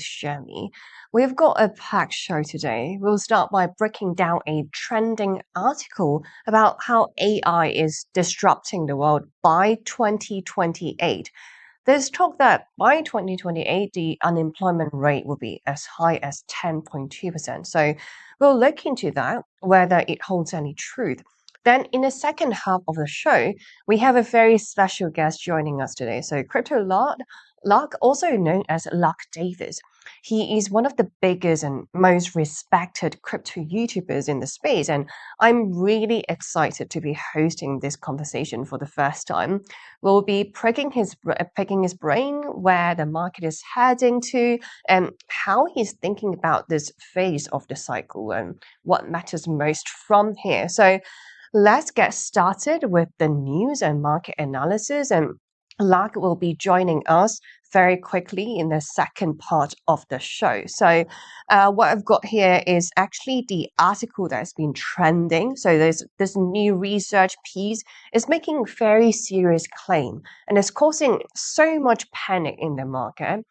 Shami. We've got a packed show today. We'll start by breaking down a trending article about how AI is disrupting the world by 2028. There's talk that by 2028, the unemployment rate will be as high as 10.2%. So we'll look into that, whether it holds any truth. Then, in the second half of the show, we have a very special guest joining us today. So, Crypto Lark, also known as Lark Davis. He is one of the biggest and most respected crypto YouTubers in the space, and I'm really excited to be hosting this conversation for the first time. We'll be picking his brain where the market is heading to and how he's thinking about this phase of the cycle and what matters most from here. So let's get started with the news and market analysis, and Lark will be joining us very quickly in the second part of the show. So what I've got here is actually the article that's been trending. So there's this new research piece is making a very serious claim and it's causing so much panic in the market.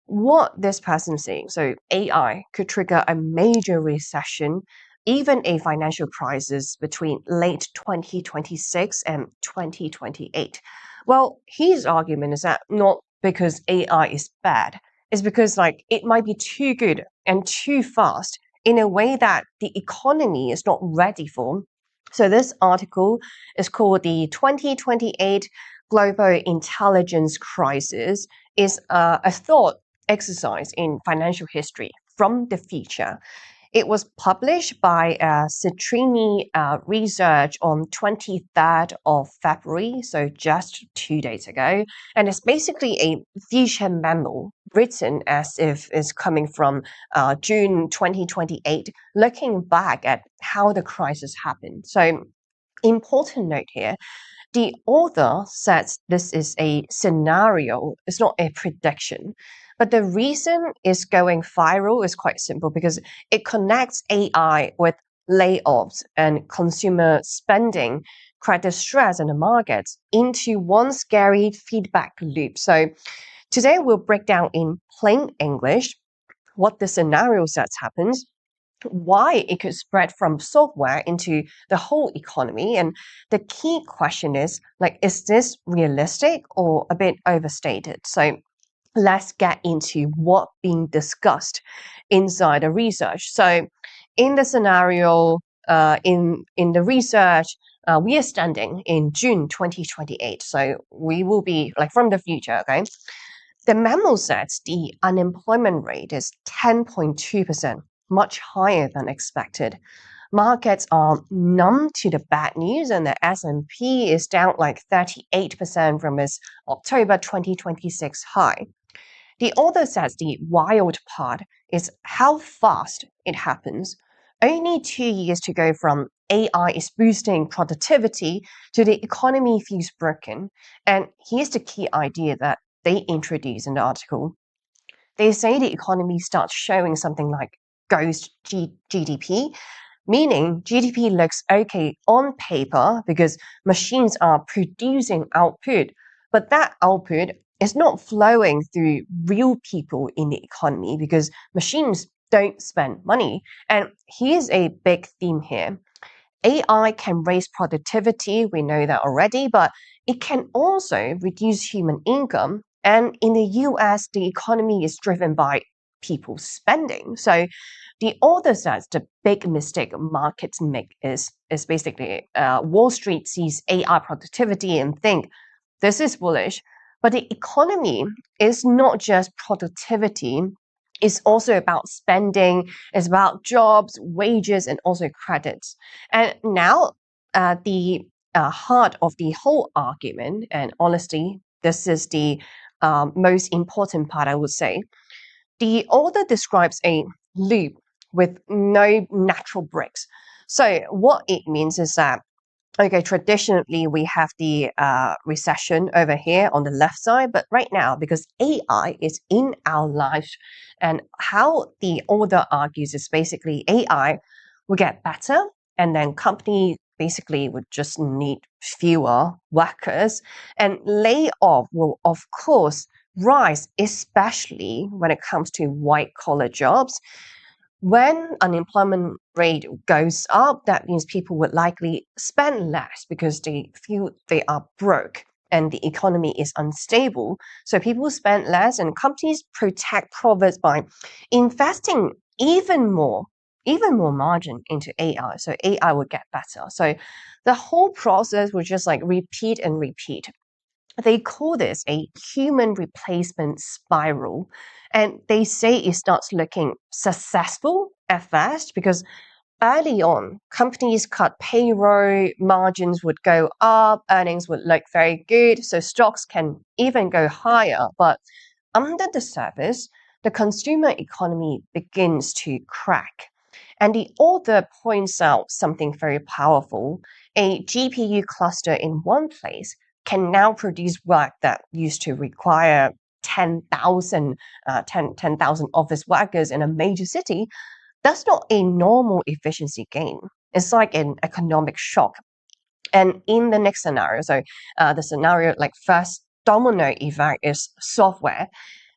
What this person is saying, so AI could trigger a major recession, even a financial crisis between late 2026 and 2028. Well, his argument is that not because AI is bad, it's because it might be too good and too fast in a way that the economy is not ready for. So this article is called the 2028 Global Intelligence Crisis. Is a thought exercise in financial history from the future. It was published by Citrini Research on 23rd of February, so just 2 days ago. And it's basically a future memo written as if it's coming from June 2028, looking back at how the crisis happened. So important note here, the author says this is a scenario, it's not a prediction. But the reason it's going viral is quite simple because it connects AI with layoffs and consumer spending, credit stress in the markets into one scary feedback loop. So today we'll break down in plain English what the scenario says happens, why it could spread from software into the whole economy. And the key question is this realistic or a bit overstated? So let's get into what being discussed inside the research. So in the scenario, in the research, we are standing in June 2028. So we will be from the future, okay? The memo says the unemployment rate is 10.2%, much higher than expected. Markets are numb to the bad news, and the S&P is down 38% from its October 2026 high. The author says the wild part is how fast it happens. Only 2 years to go from AI is boosting productivity to the economy feels broken. And here's the key idea that they introduce in the article. They say the economy starts showing something like ghost GDP, meaning GDP looks okay on paper because machines are producing output, but that output is not flowing through real people in the economy because machines don't spend money. And here's a big theme here. AI can raise productivity, we know that already, but it can also reduce human income. And in the US, the economy is driven by people spending. So the author says the big mistake markets make is basically Wall Street sees AI productivity and think this is bullish. But the economy is not just productivity. It's also about spending, it's about jobs, wages, and also credits. And now the heart of the whole argument, and honestly, this is the most important part, I would say. The author describes a loop with no natural breaks. So what it means is that, okay, traditionally we have the recession over here on the left side, but right now, because AI is in our lives, and how the author argues is basically AI will get better, and then company basically would just need fewer workers, and layoff will of course rise, especially when it comes to white collar jobs. When unemployment rate goes up, that means people would likely spend less because they feel they are broke and the economy is unstable. So people spend less and companies protect profits by investing even more margin into AI. So AI will get better. So the whole process will just like repeat and repeat. They call this a human replacement spiral. And they say it starts looking successful at first because early on, companies cut payroll, margins would go up, earnings would look very good, so stocks can even go higher. But under the surface, the consumer economy begins to crack. And the author points out something very powerful. A GPU cluster in one place can now produce work that used to require 10,000 office workers in a major city. That's not a normal efficiency gain. It's like an economic shock. And in the next scenario, the scenario like first domino effect is software.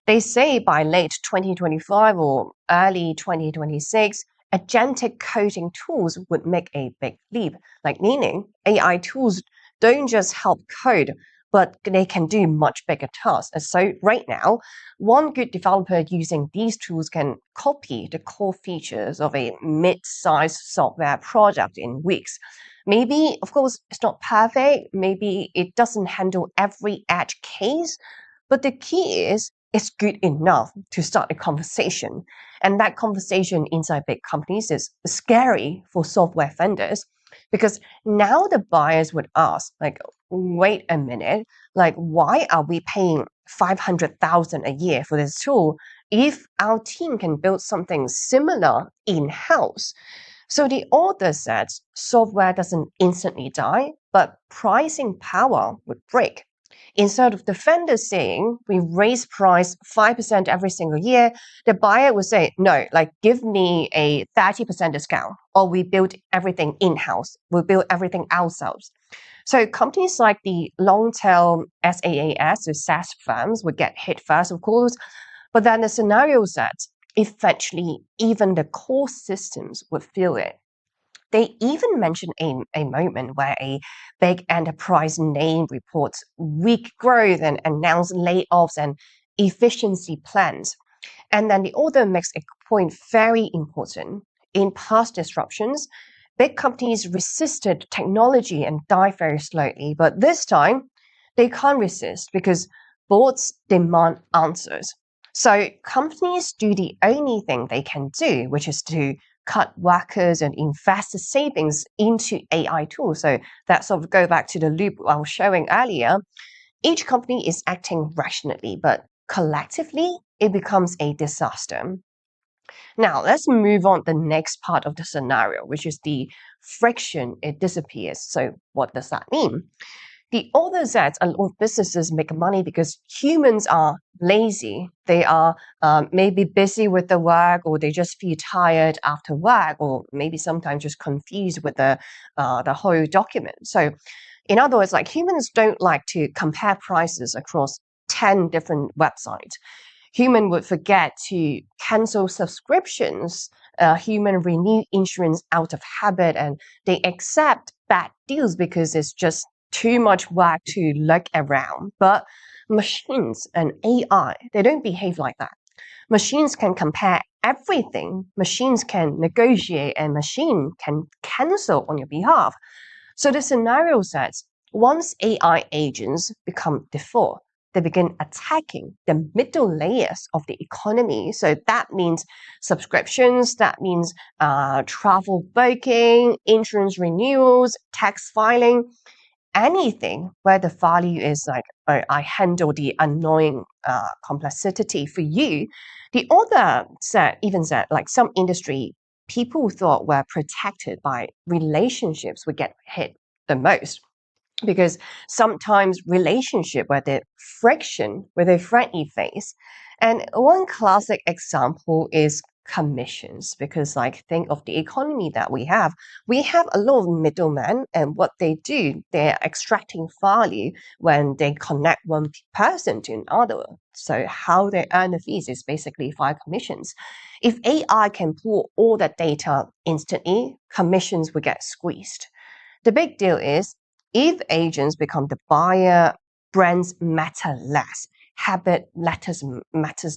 They say by late 2025 or early 2026, agentic coding tools would make a big leap. Like meaning AI tools don't just help code, but they can do much bigger tasks. And so right now, one good developer using these tools can copy the core features of a mid-sized software project in weeks. Maybe, of course, it's not perfect. Maybe it doesn't handle every edge case, but the key is it's good enough to start a conversation. And that conversation inside big companies is scary for software vendors because now the buyers would ask, like, wait a minute, like, why are we paying 500,000 a year for this tool if our team can build something similar in-house? So the author says software doesn't instantly die, but pricing power would break. Instead of the vendor saying we raise price 5% every single year, the buyer would say, no, like give me a 30% discount, or we build everything in-house. We build everything ourselves. So companies like the long tail SaaS, so SaaS firms, would get hit first, of course. But then the scenario says eventually even the core systems would feel it. They even mentioned a moment where a big enterprise name reports weak growth and announce layoffs and efficiency plans. And then the author makes a point very important. In past disruptions, big companies resisted technology and died very slowly. But this time, they can't resist because boards demand answers. So companies do the only thing they can do, which is to cut workers and invest the savings into AI tools. So that sort of go back to the loop I was showing earlier. Each company is acting rationally, but collectively, it becomes a disaster. Now, let's move on to the next part of the scenario, which is the friction, it disappears. So what does that mean? The author says a lot of businesses make money because humans are lazy. They are maybe busy with the work, or they just feel tired after work, or maybe sometimes just confused with the whole document. So, in other words, like humans don't like to compare prices across 10 different websites. Human would forget to cancel subscriptions. Human renew insurance out of habit, and they accept bad deals because it's just too much work to look around. But machines and AI, they don't behave like that. Machines can compare everything. Machines can negotiate, and machine can cancel on your behalf. So the scenario says once AI agents become default, they begin attacking the middle layers of the economy. So that means subscriptions, that means travel booking, insurance renewals, tax filing, anything where the value is like, oh, I handle the annoying complexity for you. The author even said, like some industry people thought were protected by relationships would get hit the most because sometimes relationship where the friction with a friendly face. And one classic example is commissions, because like think of the economy that we have a lot of middlemen, and what they do, they're extracting value when they connect one person to another. So how they earn the fees is basically via commissions. If AI can pull all that data instantly, commissions will get squeezed. The big deal is, if agents become the buyer, brands matter less, habit matters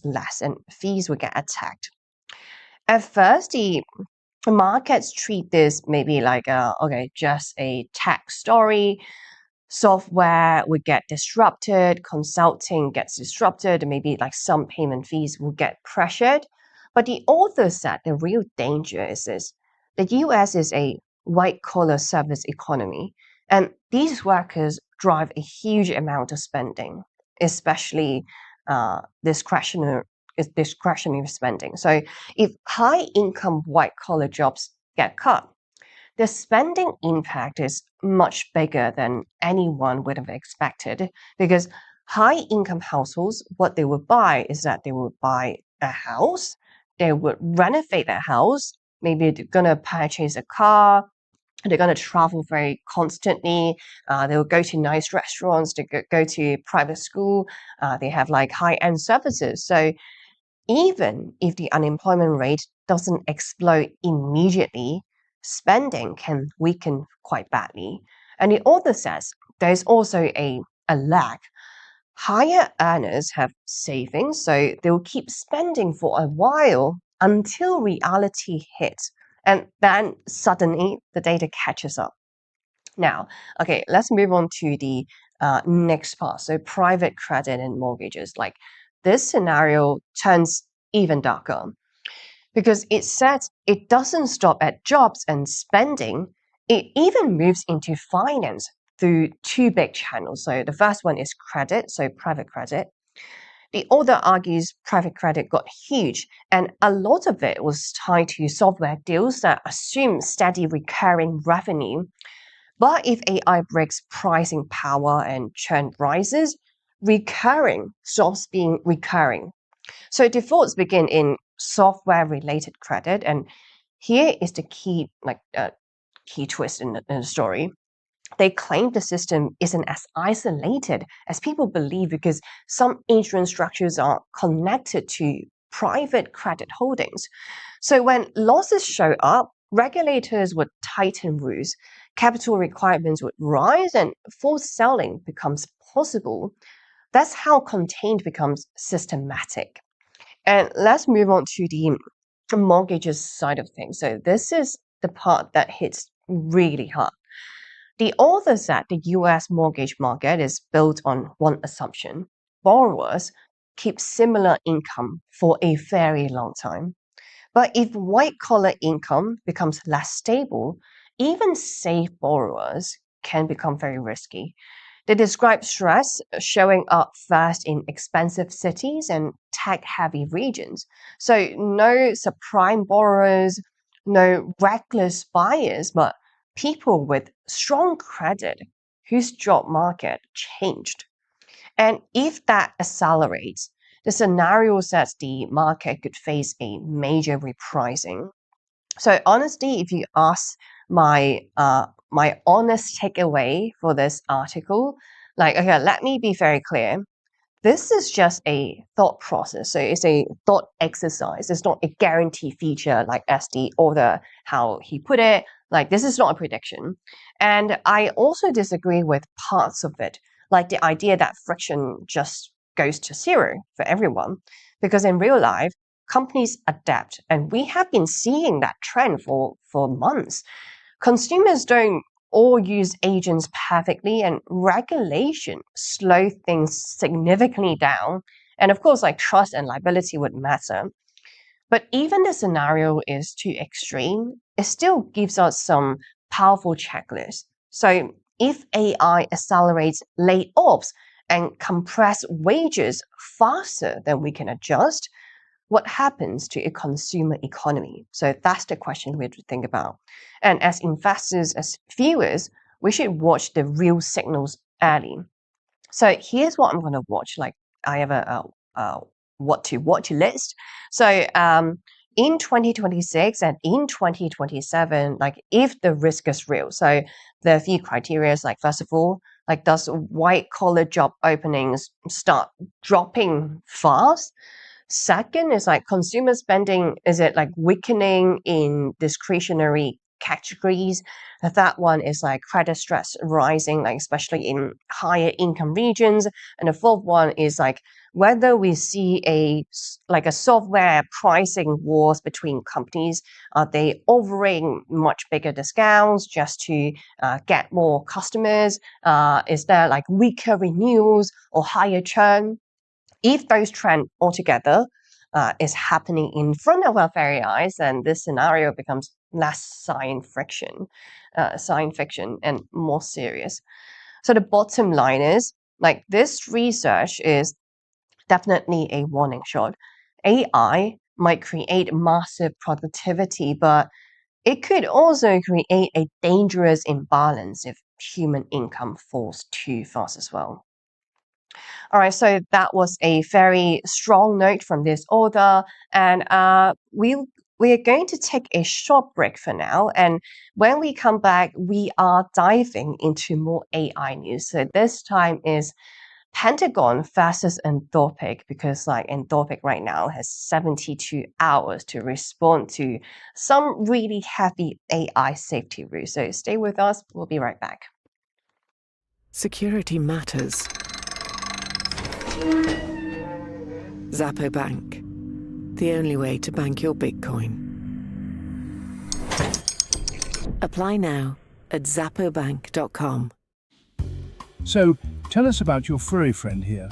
less, and fees will get attacked. At first, the markets treat this maybe like okay, just a tech story. Software would get disrupted, consulting gets disrupted, and maybe like some payment fees will get pressured. But the author said the real danger is this: the US is a white collar service economy, and these workers drive a huge amount of spending, especially discretionary spending. So if high income white collar jobs get cut, the spending impact is much bigger than anyone would have expected, because high income households, what they would buy is that they would buy a house, they would renovate their house, maybe they're going to purchase a car, they're going to travel very constantly, they will go to nice restaurants, they go to private school, they have like high-end services. So even if the unemployment rate doesn't explode immediately, spending can weaken quite badly. And the author says there's also a lag. Higher earners have savings, so they'll keep spending for a while until reality hits. And then suddenly the data catches up. Now, okay, let's move on to the next part. So private credit and mortgages. Like this scenario turns even darker, because it says it doesn't stop at jobs and spending. It even moves into finance through two big channels. So the first one is credit, so private credit. The author argues private credit got huge, and a lot of it was tied to software deals that assume steady recurring revenue. But if AI breaks pricing power and churn rises, recurring stops being recurring. So defaults begin in software-related credit, and here is the key, key twist in the story. They claim the system isn't as isolated as people believe, because some insurance structures are connected to private credit holdings. So when losses show up, regulators would tighten rules, capital requirements would rise, and forced selling becomes possible. That's how contained becomes systematic. And let's move on to the mortgages side of things. So this is the part that hits really hard. The author said the US mortgage market is built on one assumption: borrowers keep similar income for a very long time. But if white collar income becomes less stable, even safe borrowers can become very risky. They describe stress showing up first in expensive cities and tech heavy regions. So, no subprime borrowers, no reckless buyers, but people with strong credit whose job market changed. And if that accelerates, the scenario says the market could face a major repricing. So honestly, if you ask my honest takeaway for this article, like, okay, let me be very clear. This is just a thought process. So it's a thought exercise. It's not a guarantee feature, like as the author, how he put it. Like, this is not a prediction. And I also disagree with parts of it, like the idea that friction just goes to zero for everyone. Because in real life, companies adapt, and we have been seeing that trend for months. Consumers don't all use agents perfectly, and regulation slow things significantly down. And of course, like trust and liability would matter. But even the scenario is too extreme, it still gives us some powerful checklists. So if AI accelerates layoffs and compress wages faster than we can adjust, what happens to a consumer economy? So that's the question we have to think about. And as investors, as viewers, we should watch the real signals early. So here's what I'm going to watch. Like, I have a what to watch list. So in 2026 and in 2027, like if the risk is real, so there are a few criteria, like first of all, like does white collar job openings start dropping fast? Second is like consumer spending, is it like weakening in discretionary categories? The third one is like credit stress rising, like especially in higher income regions. And the fourth one is like whether we see like a software pricing wars between companies. Are they offering much bigger discounts just to get more customers? Is there like weaker renewals or higher churn? If those trends altogether is happening in front of our very eyes, then this scenario becomes less science fiction and more serious. So the bottom line is, like this research is definitely a warning shot. AI might create massive productivity, but it could also create a dangerous imbalance if human income falls too fast as well. All right, so that was a very strong note from this author, and we are going to take a short break for now. And when we come back, we are diving into more AI news. So this time is Pentagon versus Anthropic, because like Anthropic right now has 72 hours to respond to some really heavy AI safety rules. So stay with us. We'll be right back. Security matters. Zappo Bank, the only way to bank your Bitcoin. Apply now at zappobank.com. So, tell us about your furry friend here.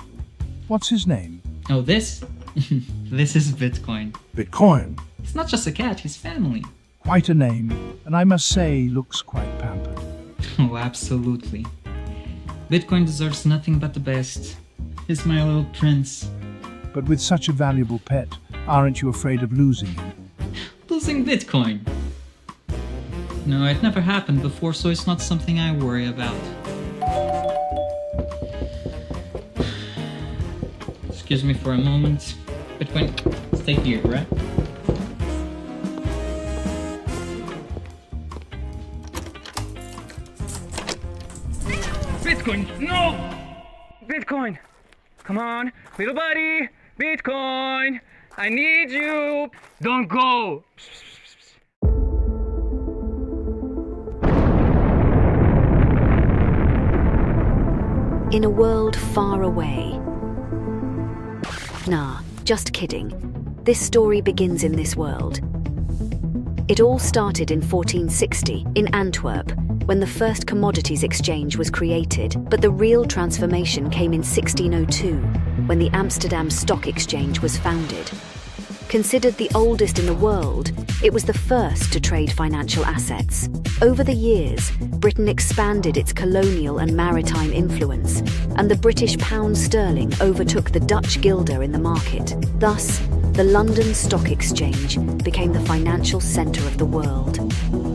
What's his name? Oh, this? This is Bitcoin. Bitcoin? He's not just a cat, he's family. Quite a name, and I must say, looks quite pampered. Oh, absolutely. Bitcoin deserves nothing but the best. He's my little prince. But with such a valuable pet, aren't you afraid of losing him? Losing Bitcoin? No, it never happened before, so it's not something I worry about. Excuse me for a moment. Bitcoin, stay here, right? Bitcoin, no! Bitcoin, come on, little buddy, Bitcoin, I need you. Don't go. In a world far away. Nah, just kidding. This story begins in this world. It all started in 1460 in Antwerp, when the first commodities exchange was created, but the real transformation came in 1602, when the Amsterdam Stock Exchange was founded. Considered the oldest in the world, it was the first to trade financial assets. Over the years, Britain expanded its colonial and maritime influence, and the British pound sterling overtook the Dutch guilder in the market. Thus, the London Stock Exchange became the financial centre of the world.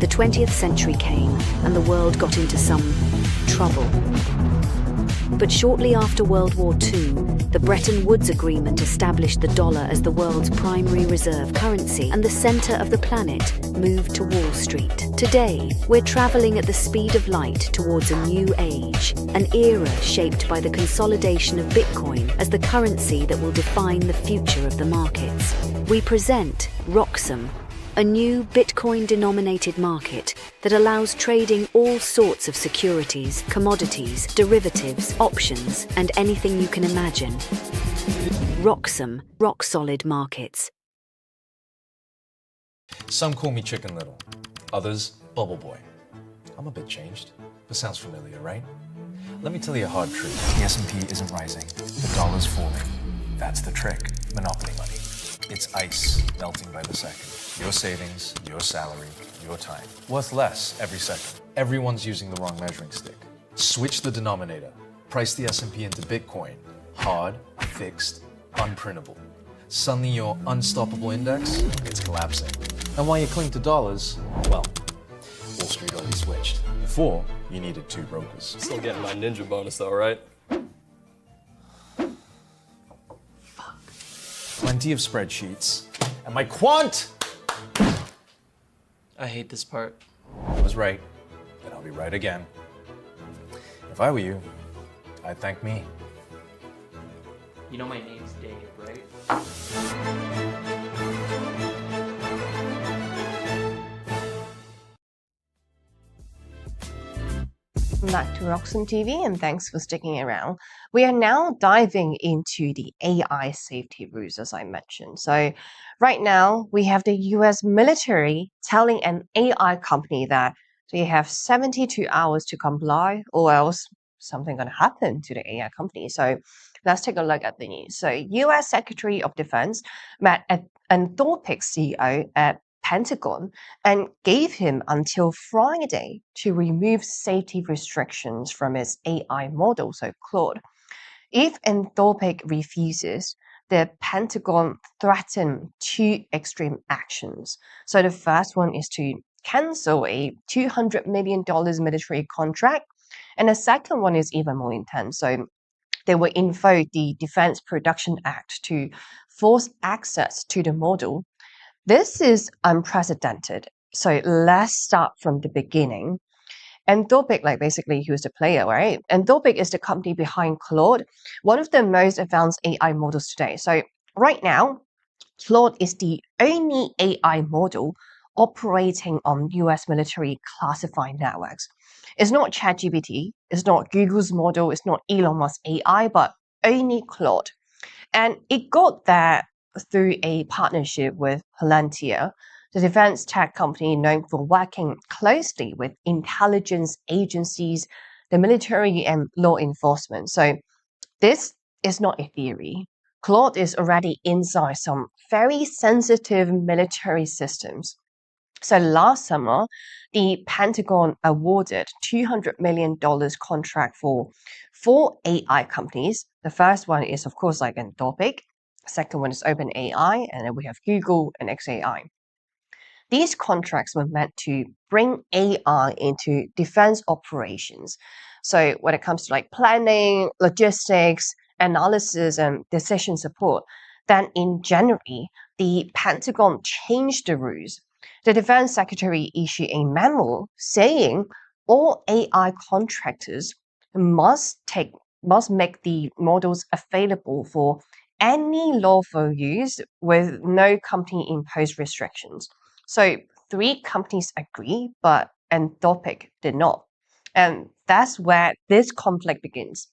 The 20th century came, and the world got into some trouble. But shortly after World War II, the Bretton Woods Agreement established the dollar as the world's primary reserve currency, and the centre of the planet moved to Wall Street. Today, we're travelling at the speed of light towards a new age, an era shaped by the consolidation of Bitcoin as the currency that will define the future of the markets. We present Roxum, a new Bitcoin-denominated market that allows trading all sorts of securities, commodities, derivatives, options, and anything you can imagine. Roxum, rock-solid markets. Some call me Chicken Little, others Bubble Boy. I'm a bit changed, but sounds familiar, right? Let me tell you a hard truth. The S&P isn't rising, the dollar's falling. That's the trick, monopoly money. It's ice melting by the second. Your savings, your salary, your time. Worth less every second. Everyone's using the wrong measuring stick. Switch the denominator. Price the S&P into Bitcoin. Hard, fixed, unprintable. Suddenly your unstoppable index, it's collapsing. And while you cling to dollars, well, Wall Street already switched. Before, you needed 2 brokers. Still getting my ninja bonus though, right? Plenty of spreadsheets. And my quant I hate this part. I was right, and I'll be right again. If I were you, I'd thank me. You know my name's Dave, right? Welcome back to Roxon TV, and thanks for sticking around. We are now diving into the AI safety rules, as I mentioned. So right now, we have the US military telling an AI company that they have 72 hours to comply, or else something going to happen to the AI company. So let's take a look at the news. So US Secretary of Defense met Anthropic CEO at Pentagon and gave him until Friday to remove safety restrictions from its AI model, so Claude. If Anthropic refuses, the Pentagon threatened two extreme actions. So the first one is to cancel a $200 million military contract, and the second one is even more intense. So they will invoke the Defense Production Act to force access to the model. This is unprecedented. So let's start from the beginning. Anthropic, like basically who's the player, right? Anthropic is the company behind Claude, one of the most advanced AI models today. So right now, Claude is the only AI model operating on US military classified networks. It's not ChatGPT, it's not Google's model, it's not Elon Musk's AI, but only Claude. And it got there through a partnership with Palantir, the defense tech company known for working closely with intelligence agencies, the military, and law enforcement. So this is not a theory. Claude is already inside some very sensitive military systems. So last summer, the Pentagon awarded $200 million contract for 4 AI companies. The first one is, of course, like Anthropic. The second one is OpenAI, and then we have Google and XAI. These contracts were meant to bring AI into defense operations. So when it comes to like planning, logistics, analysis, and decision support, then in January, the Pentagon changed the rules. The defense secretary issued a memo saying all AI contractors must make the models available for any lawful use with no company imposed restrictions. So 3 companies agree, but Anthropic did not. And that's where this conflict begins.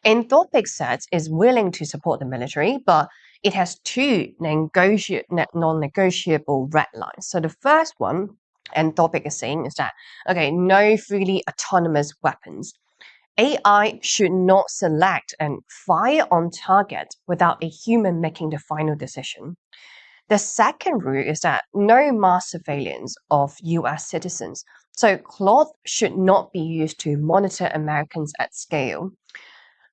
Anthropic says is willing to support the military, but it has 2 non-negotiable red lines. So the first one, Anthropic is saying, is that, okay, no fully autonomous weapons. AI should not select and fire on target without a human making the final decision. The second rule is that no mass surveillance of US citizens. So Claude should not be used to monitor Americans at scale.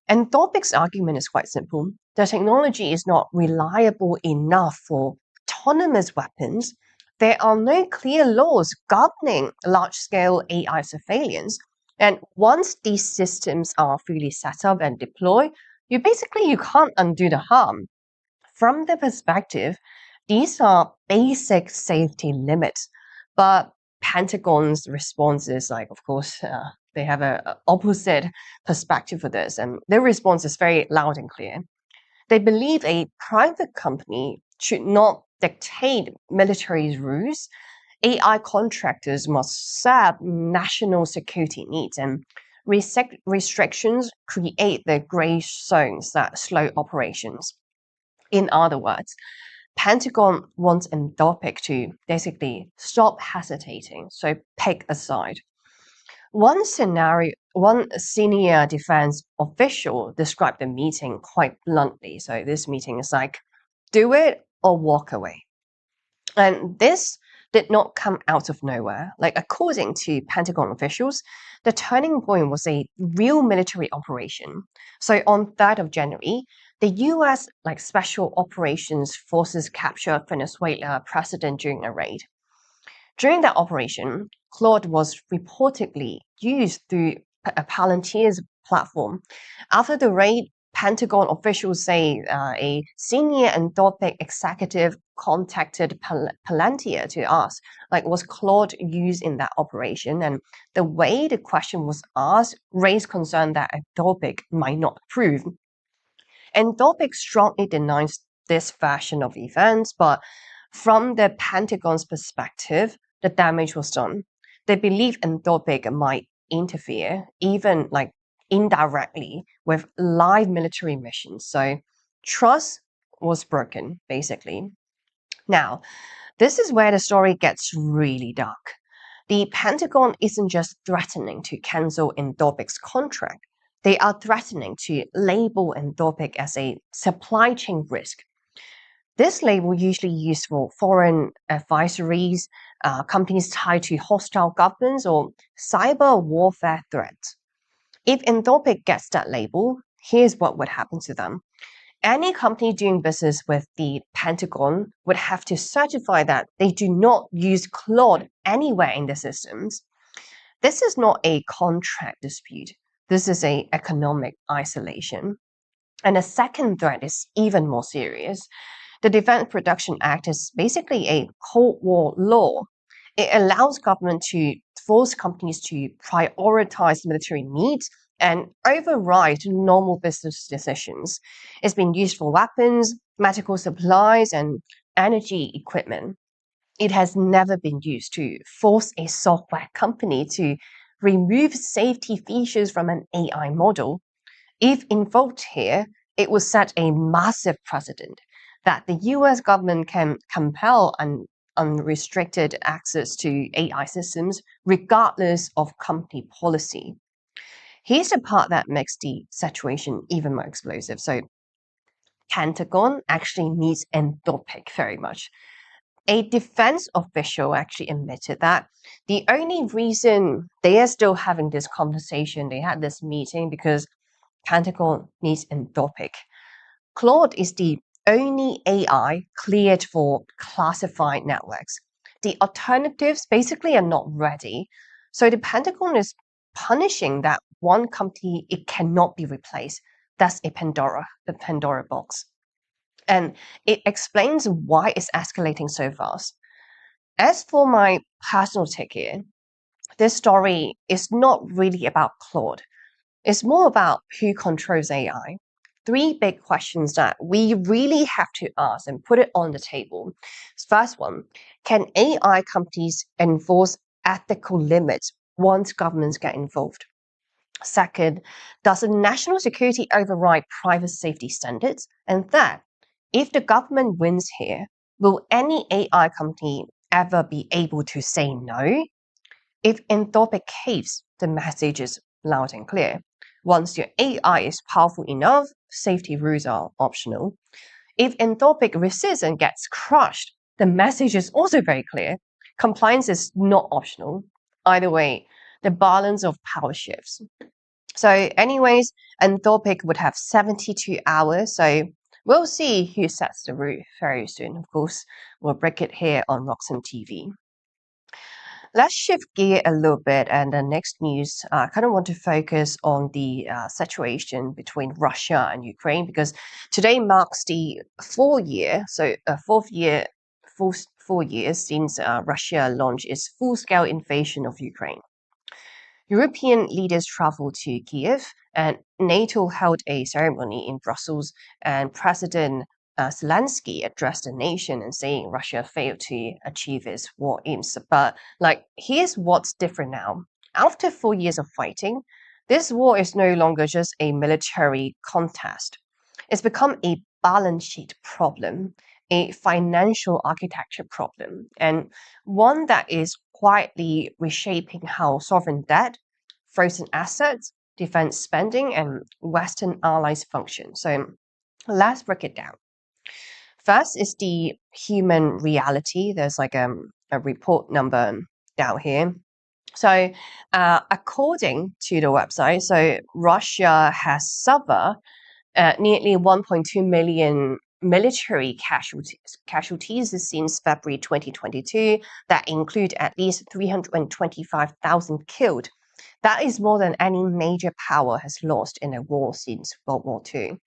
Anthropic's argument is quite simple. The technology is not reliable enough for autonomous weapons. There are no clear laws governing large-scale AI surveillance. And once these systems are fully set up and deployed, you can't undo the harm. From the perspective, these are basic safety limits. But Pentagon's response is like, of course, they have an opposite perspective for this, and their response is very loud and clear. They believe a private company should not dictate military's rules. AI contractors must serve national security needs, and restrictions create the gray zones that slow operations. In other words, Pentagon wants Anthropic to basically stop hesitating, so pick a side. One senior defense official described the meeting quite bluntly. So this meeting is like, do it or walk away. And this did not come out of nowhere. Like according to Pentagon officials, the turning point was a real military operation. So on 3rd of January, the US Special Operations Forces captured Venezuela president during a raid. During that operation, Claude was reportedly used through Palantir's platform. After the raid, Pentagon officials say a senior Anthropic executive contacted Palantir to ask, like, was Claude used in that operation? And the way the question was asked raised concern that Anthropic might not approve. Anthropic strongly denies this version of events, but from the Pentagon's perspective, the damage was done. They believe Anthropic might interfere, even like indirectly, with live military missions. So trust was broken, basically. Now, this is where the story gets really dark. The Pentagon isn't just threatening to cancel Anthropic's contract. They are threatening to label Anthropic as a supply chain risk. This label usually used for foreign advisories, companies tied to hostile governments, or cyber warfare threats. If Anthropic gets that label, here's what would happen to them. Any company doing business with the Pentagon would have to certify that they do not use Claude anywhere in their systems. This is not a contract dispute. This is an economic isolation. And the second threat is even more serious. The Defense Production Act is basically a Cold War law. It allows government to force companies to prioritize military needs and override normal business decisions. It's been used for weapons, medical supplies, and energy equipment. It has never been used to force a software company to remove safety features from an AI model. If invoked here, it will set a massive precedent that the US government can compel unrestricted access to AI systems regardless of company policy. Here's the part that makes the situation even more explosive. So Pentagon actually needs Anthropic very much. A defense official actually admitted that the only reason they are still having this conversation, they had this meeting, because Pentagon needs Anthropic. Claude is the only AI cleared for classified networks. The alternatives basically are not ready. So the Pentagon is punishing that one company it cannot be replaced. That's the Pandora box. And it explains why it's escalating so fast. As for my personal take here, this story is not really about Claude. It's more about who controls AI. Three big questions that we really have to ask and put it on the table. First one, can AI companies enforce ethical limits once governments get involved? Second, does the national security override private safety standards? And third, if the government wins here, will any AI company ever be able to say no? If Anthropic caves, the message is loud and clear. Once your AI is powerful enough, safety rules are optional. If Anthropic resists and gets crushed, the message is also very clear. Compliance is not optional. Either way, the balance of power shifts. So anyways, Anthropic would have 72 hours. So we'll see who sets the rule very soon. Of course, we'll break it here on Roxanne TV. Let's shift gear a little bit, and the next news, I kind of want to focus on the situation between Russia and Ukraine, because today marks the 4 year, so four years since Russia launched its full-scale invasion of Ukraine. European leaders traveled to Kiev, and NATO held a ceremony in Brussels, and President Zelensky addressed the nation and saying Russia failed to achieve its war aims. But here's what's different now. After 4 years of fighting, this war is no longer just a military contest. It's become a balance sheet problem, a financial architecture problem, and one that is quietly reshaping how sovereign debt, frozen assets, defense spending, and Western allies function. So let's break it down. First is the human reality. There's a report number down here. So according to the website, so Russia has suffered nearly 1.2 million military casualties since February 2022 that include at least 325,000 killed. That is more than any major power has lost in a war since World War II.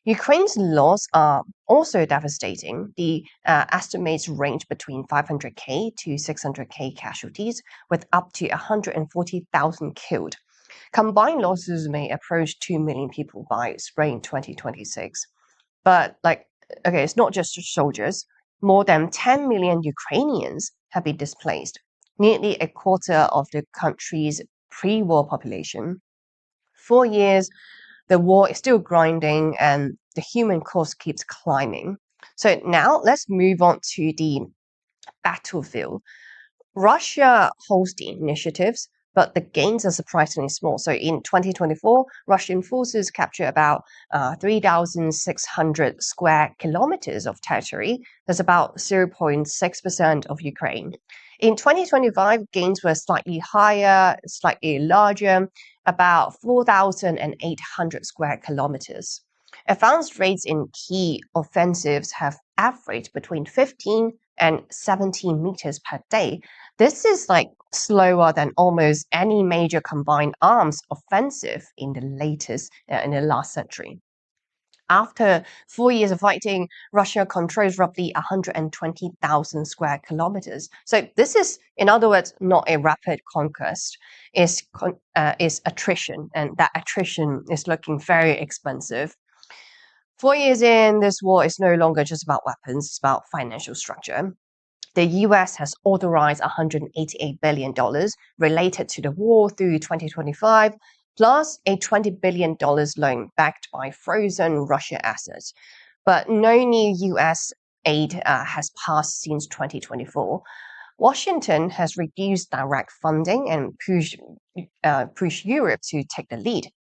Ukraine's loss are also devastating. The estimates range between 500k to 600k casualties, with up to 140,000 killed. Combined losses may approach 2 million people by spring 2026. But, okay, it's not just soldiers. More than 10 million Ukrainians have been displaced, nearly a quarter of the country's pre-war population. 4 years, the war is still grinding and the human cost keeps climbing. So now let's move on to the battlefield. Russia holds the initiatives, but the gains are surprisingly small. So in 2024, Russian forces captured about 3,600 square kilometers of territory. That's about 0.6% of Ukraine. In 2025, gains were slightly higher, slightly larger, about 4,800 square kilometers. Advance rates in key offensives have averaged between 15 and 17 meters per day. This is slower than almost any major combined arms offensive in the last century. After 4 years of fighting, Russia controls roughly 120,000 square kilometers. So this is, in other words, not a rapid conquest. It's attrition, and that attrition is looking very expensive. 4 years in, this war is no longer just about weapons, it's about financial structure. The US has authorized $188 billion related to the war through 2025, plus a $20 billion loan backed by frozen Russia assets. But no new US aid has passed since 2024. Washington has reduced direct funding and pushed Europe to take the lead.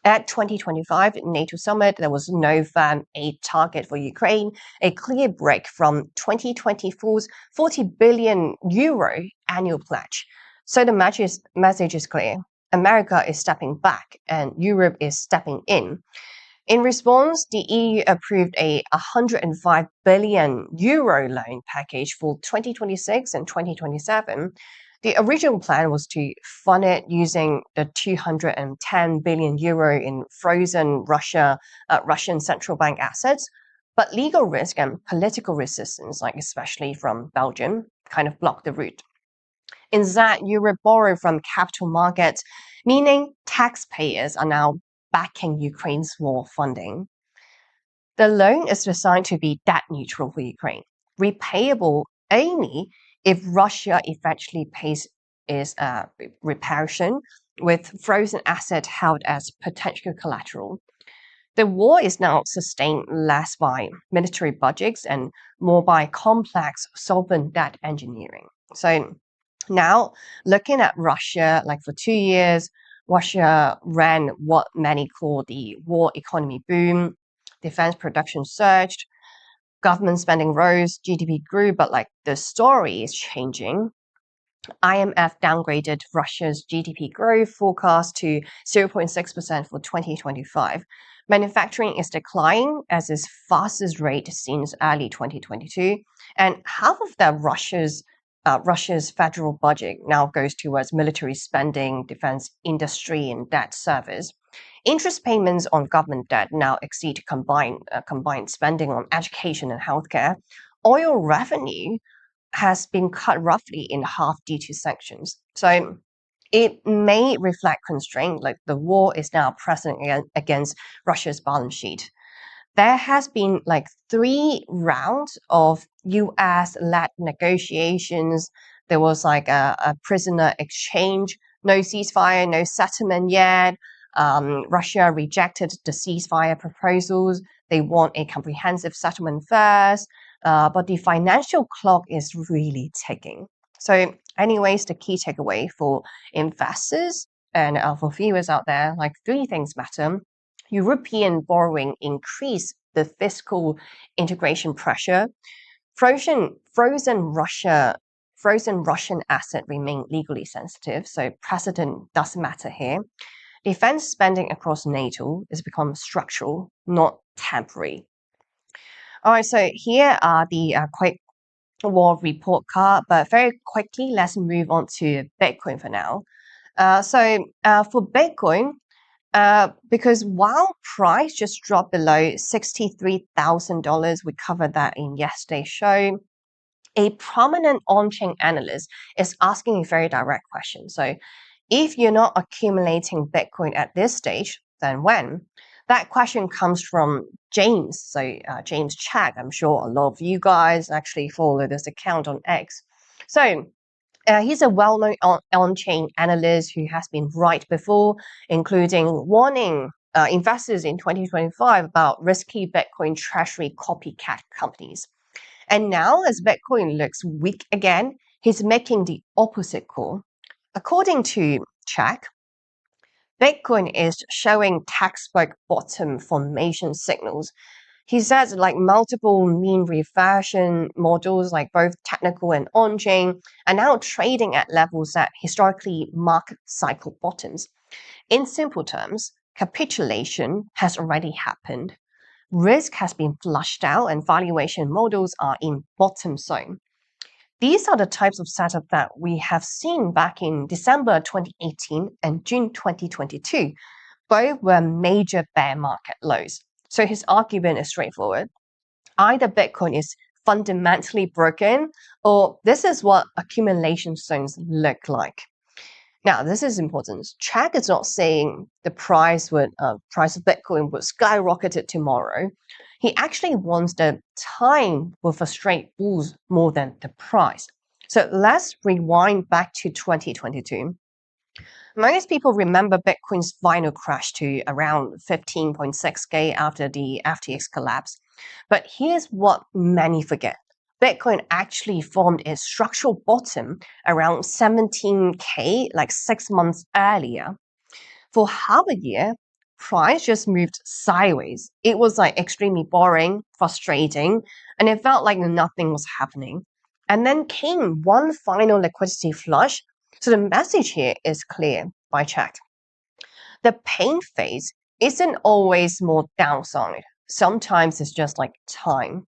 At 2025 NATO summit, there was no firm aid target for Ukraine, a clear break from 2024's 40 billion euro annual pledge. So the message is clear. America is stepping back and Europe is stepping in. In response, the EU approved a 105 billion euro loan package for 2026 and 2027. The original plan was to fund it using the 210 billion euro in frozen Russian central bank assets, but legal risk and political resistance, especially from Belgium, kind of blocked the route. Instead, Europe borrowed from capital markets, meaning taxpayers are now backing Ukraine's war funding. The loan is designed to be debt neutral for Ukraine, repayable only if Russia eventually pays its reparation, with frozen assets held as potential collateral. The war is now sustained less by military budgets and more by complex sovereign debt engineering. So now, looking at Russia, for 2 years, Russia ran what many call the war economy boom. Defense production surged, government spending rose, GDP grew, but the story is changing. IMF downgraded Russia's GDP growth forecast to 0.6% for 2025. Manufacturing is declining at its fastest rate since early 2022, and half of Russia's federal budget now goes towards military spending, defense industry, and debt service. Interest payments on government debt now exceed combined spending on education and healthcare. Oil revenue has been cut roughly in half due to sanctions. So it may reflect constraint, the war is now pressing against Russia's balance sheet. There has been 3 rounds of US-led negotiations. There was a prisoner exchange, no ceasefire, no settlement yet. Russia rejected the ceasefire proposals. They want a comprehensive settlement first, but the financial clock is really ticking. So anyways, the key takeaway for investors and for viewers out there, 3 things matter. European borrowing increased the fiscal integration pressure. Frozen Russian assets remain legally sensitive, so precedent doesn't matter here. Defense spending across NATO has become structural, not temporary. All right, so here are the quick war report card, but very quickly, let's move on to Bitcoin for now. For Bitcoin, Because while price just dropped below $63,000, we covered that in yesterday's show, a prominent on-chain analyst is asking a very direct question. So if you're not accumulating Bitcoin at this stage, then when? That question comes from James. So James Chak, I'm sure a lot of you guys actually follow this account on X. So he's a well-known on-chain analyst who has been right before, including warning investors in 2025 about risky Bitcoin treasury copycat companies. And now, as Bitcoin looks weak again, he's making the opposite call. According to Chak, Bitcoin is showing textbook bottom formation signals. He says like multiple mean reversion models, like both technical and on-chain, are now trading at levels that historically mark cycle bottoms. In simple terms, capitulation has already happened. Risk has been flushed out and valuation models are in bottom zone. These are the types of setup that we have seen back in December 2018 and June 2022. Both were major bear market lows. So his argument is straightforward. Either Bitcoin is fundamentally broken, or this is what accumulation zones look like. Now, this is important. Chak is not saying the price of Bitcoin would skyrocket tomorrow. He actually wants the time with a straight bulls more than the price. So let's rewind back to 2022. Most people remember Bitcoin's final crash to around 15.6K after the FTX collapse. But here's what many forget. Bitcoin actually formed its structural bottom around 17K, like 6 months earlier. For half a year, price just moved sideways. It was like extremely boring, frustrating, and it felt like nothing was happening. And then came one final liquidity flush. So the message here is clear by Chak. The pain phase isn't always more downside. Sometimes it's just like time.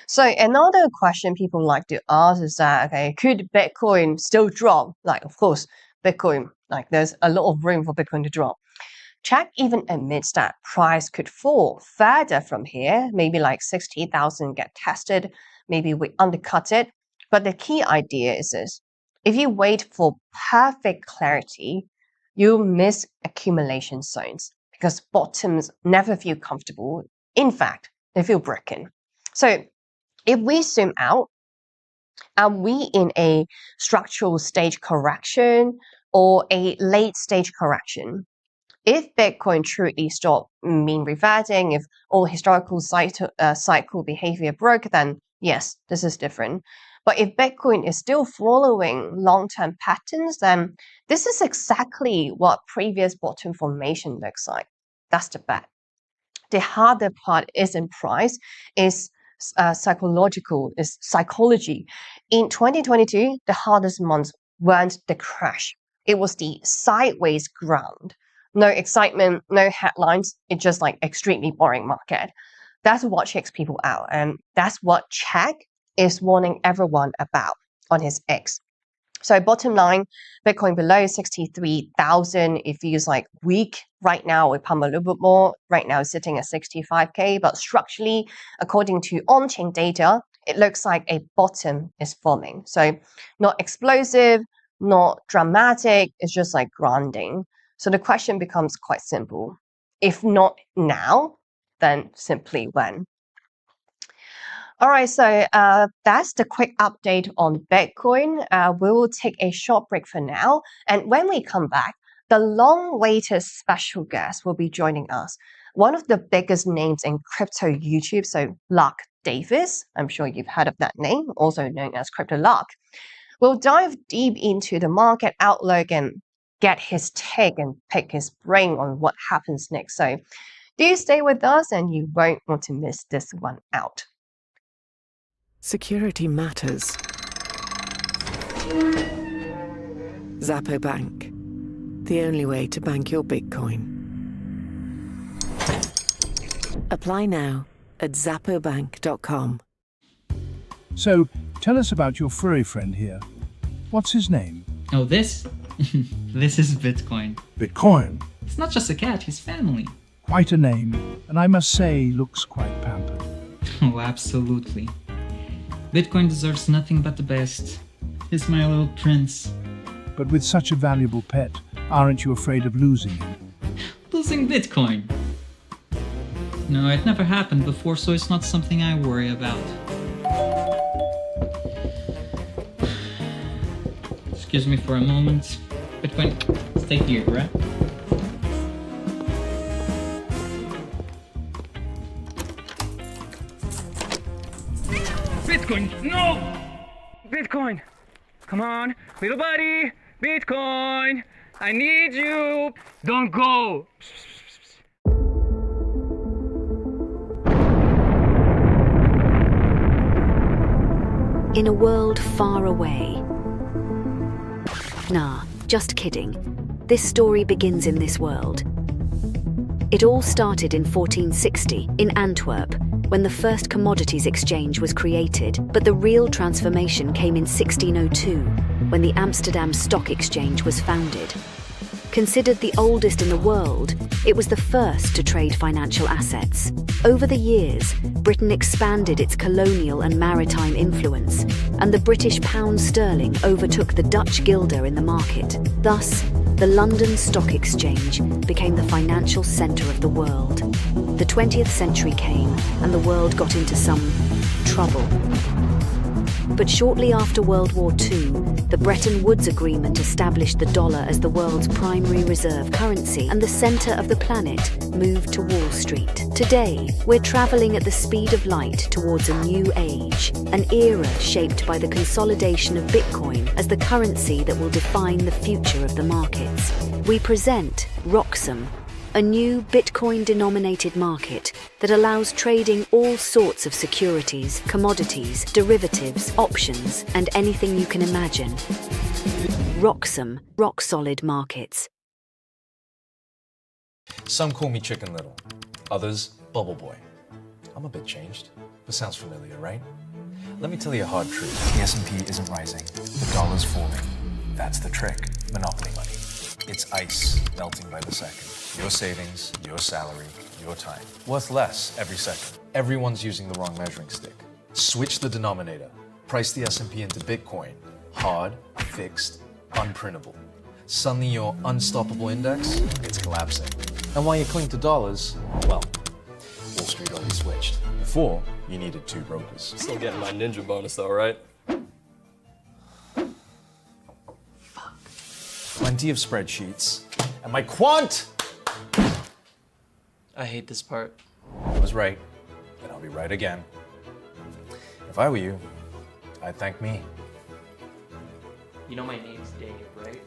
So another question people like to ask is that, okay, could Bitcoin still drop? Like, of course, Bitcoin, like there's a lot of room for Bitcoin to drop. Chak even admits that price could fall further from here, maybe like 60,000 get tested, maybe we undercut it. But the key idea is this. If you wait for perfect clarity, you'll miss accumulation zones because bottoms never feel comfortable. In fact, they feel broken. So if we zoom out, are we in a structural stage correction or a late stage correction? If Bitcoin truly stopped mean reverting, if all historical cycle behavior broke, then yes, this is different. But if Bitcoin is still following long-term patterns, then this is exactly what previous bottom formation looks like. That's the bet. The harder part isn't price, is psychology. In 2022, the hardest months weren't the crash. It was the sideways ground. No excitement, no headlines. It's just like extremely boring market. That's what checks people out. And that's what Chak is warning everyone about on his X. So bottom line, Bitcoin below 63,000, it feels like weak. Right now, we pump a little bit more. Right now, it's sitting at 65K. But structurally, according to on-chain data, it looks like a bottom is forming. So not explosive, not dramatic. It's just like grounding. So the question becomes quite simple. If not now, then simply when? All right, so that's the quick update on Bitcoin. We will take a short break for now. And when we come back, the long-awaited special guest will be joining us. One of the biggest names in crypto YouTube, so Lark Davis. I'm sure you've heard of that name, also known as Crypto Lark. We'll dive deep into the market outlook and get his take and pick his brain on what happens next. So do stay with us and you won't want to miss this one out. Security matters. Zappo Bank. The only way to bank your Bitcoin. Apply now at zappobank.com. So, tell us about your furry friend here. What's his name? Oh, this? This is Bitcoin. Bitcoin. It's not just a cat, he's family. Quite a name, and I must say, looks quite pampered. Oh, absolutely. Bitcoin deserves nothing but the best. He's my little prince. But with such a valuable pet, aren't you afraid of losing him? Losing Bitcoin? No, it never happened before, so it's not something I worry about. Excuse me for a moment. Bitcoin, stay here, right? Bitcoin, no! Bitcoin, come on, little buddy, Bitcoin, I need you. Don't go. In a world far away. Nah, just kidding. This story begins in this world. It all started in 1460 in Antwerp, when the first commodities exchange was created, but the real transformation came in 1602, when the Amsterdam Stock Exchange was founded. Considered the oldest in the world, it was the first to trade financial assets. Over the years, Britain expanded its colonial and maritime influence, and the British pound sterling overtook the Dutch guilder in the market. Thus, the London Stock Exchange became the financial centre of the world. The 20th century came, and the world got into some trouble. But shortly after World War II, the Bretton Woods Agreement established the dollar as the world's primary reserve currency, and the centre of the planet moved to Wall Street. Today, we're travelling at the speed of light towards a new age, an era shaped by the consolidation of Bitcoin as the currency that will define the future of the markets. We present Roxum, a new Bitcoin-denominated market that allows trading all sorts of securities, commodities, derivatives, options, and anything you can imagine. Roxum, rock-solid markets. Some call me Chicken Little, others Bubble Boy. I'm a bit changed, but sounds familiar, right? Let me tell you a hard truth. The S&P isn't rising, the dollar's falling. That's the trick, monopoly money. It's ice melting by the second. Your savings, your salary, your time. Worth less every second. Everyone's using the wrong measuring stick. Switch the denominator. Price the S&P into Bitcoin. Hard, fixed, unprintable. Suddenly your unstoppable index, it's collapsing. And while you cling to dollars, well, Wall Street already switched. Before, you needed 2 brokers. Still getting my ninja bonus though, right? Plenty of spreadsheets. And my quant! I hate this part. I was right, and I'll be right again. If I were you, I'd thank me. You know my name's Dave, right?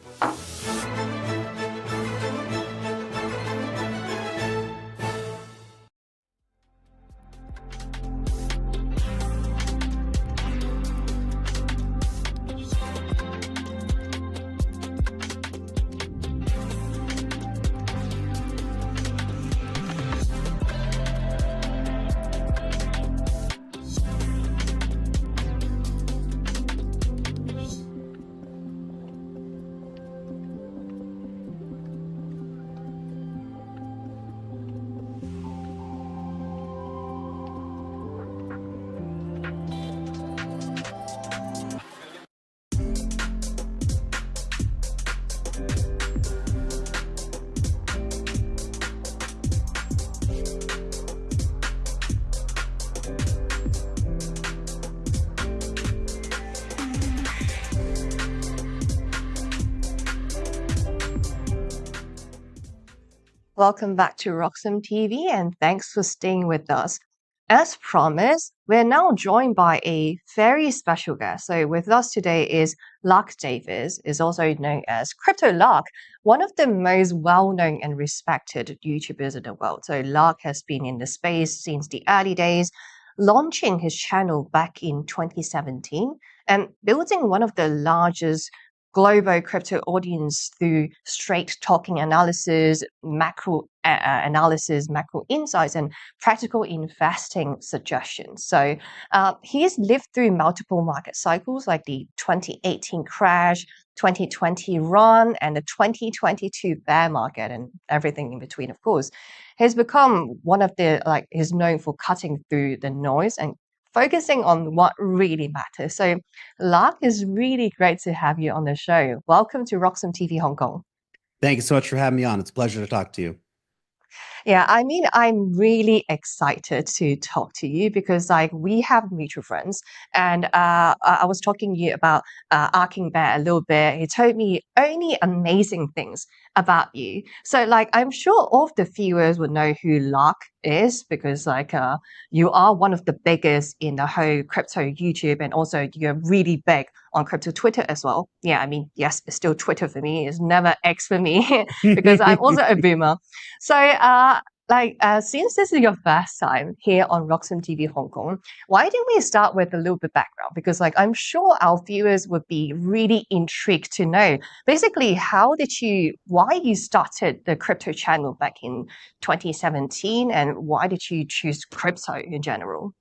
Welcome back to Roxum TV, and thanks for staying with us. As promised, we're now joined by a very special guest. So with us today is Lark Davis, is also known as Crypto Lark, one of the most well-known and respected YouTubers in the world. So Lark has been in the space since the early days, launching his channel back in 2017 and building one of the largest global crypto audience through straight talking analysis, macro analysis, macro insights, and practical investing suggestions. So he's lived through multiple market cycles like the 2018 crash, 2020 run, and the 2022 bear market, and everything in between, of course. He's become one of the, like, he's known for cutting through the noise and focusing on what really matters. So, Lark, is really great to have you on the show. Welcome to Roxham TV Hong Kong. Thank you so much for having me on. It's a pleasure to talk to you. Yeah, I mean, I'm really excited to talk to you because, like, we have mutual friends, and I was talking to you about Arking Bear a little bit. He told me only amazing things about you. So, like, I'm sure all of the viewers would know who Lark is because, like, you are one of the biggest in the whole crypto YouTube, and also you're really big on crypto Twitter as well. Yeah, I mean, yes, it's still Twitter for me. It's never X for me because I'm also a boomer. So, since this is your first time here on Roxham TV Hong Kong, why didn't we start with a little bit background? Because, like, I'm sure our viewers would be really intrigued to know, basically, why you started the crypto channel back in 2017, and why did you choose crypto in general?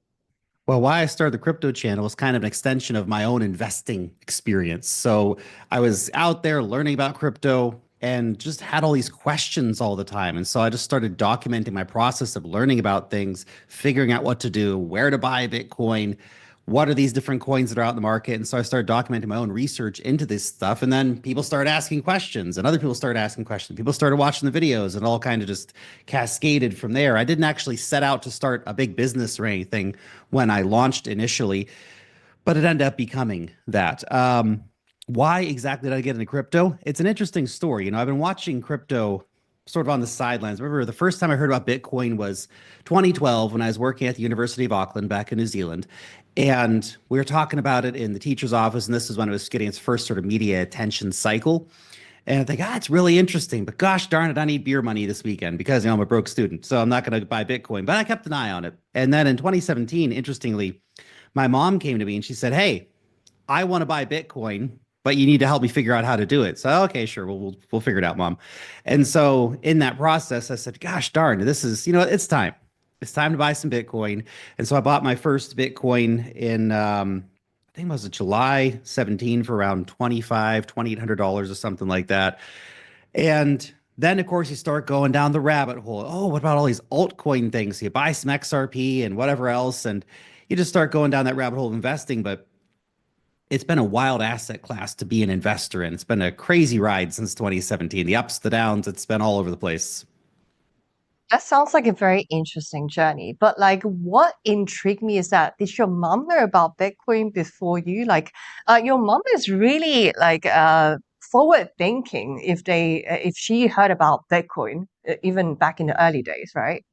Well, why I started the crypto channel was kind of an extension of my own investing experience. So I was out there learning about crypto and just had all these questions all the time. And so I just started documenting my process of learning about things, figuring out what to do, where to buy Bitcoin, what are these different coins that are out in the market. And so I started documenting my own research into this stuff. And then people started asking questions and other people started asking questions. People started watching the videos and all kind of just cascaded from there. I didn't actually set out to start a big business or anything when I launched initially, but it ended up becoming that. Why exactly did I get into crypto? It's an interesting story. You know, I've been watching crypto sort of on the sidelines. Remember, the first time I heard about Bitcoin was 2012 when I was working at the University of Auckland back in New Zealand. And we were talking about it in the teacher's office. And this is when it was getting its first sort of media attention cycle. And I think, it's really interesting, but gosh darn it, I need beer money this weekend because, you know, I'm a broke student. So I'm not going to buy Bitcoin, but I kept an eye on it. And then in 2017, interestingly, my mom came to me and she said, hey, I want to buy Bitcoin, but you need to help me figure out how to do it. So, okay, sure. We'll figure it out, Mom. And so in that process, I said, gosh darn, this is, you know, it's time. It's time to buy some Bitcoin. And so I bought my first Bitcoin in, I think it was July 17 for around $2,800 or something like that. And then, of course, you start going down the rabbit hole. Oh, what about all these altcoin things? You buy some XRP and whatever else. And you just start going down that rabbit hole of investing. But it's been a wild asset class to be an investor in. It's been a crazy ride since 2017. The ups, the downs, it's been all over the place. That sounds like a very interesting journey. But, like, what intrigued me is that did your mom know about Bitcoin before you? Like, your mom is really like forward thinking if she heard about Bitcoin even back in the early days, right?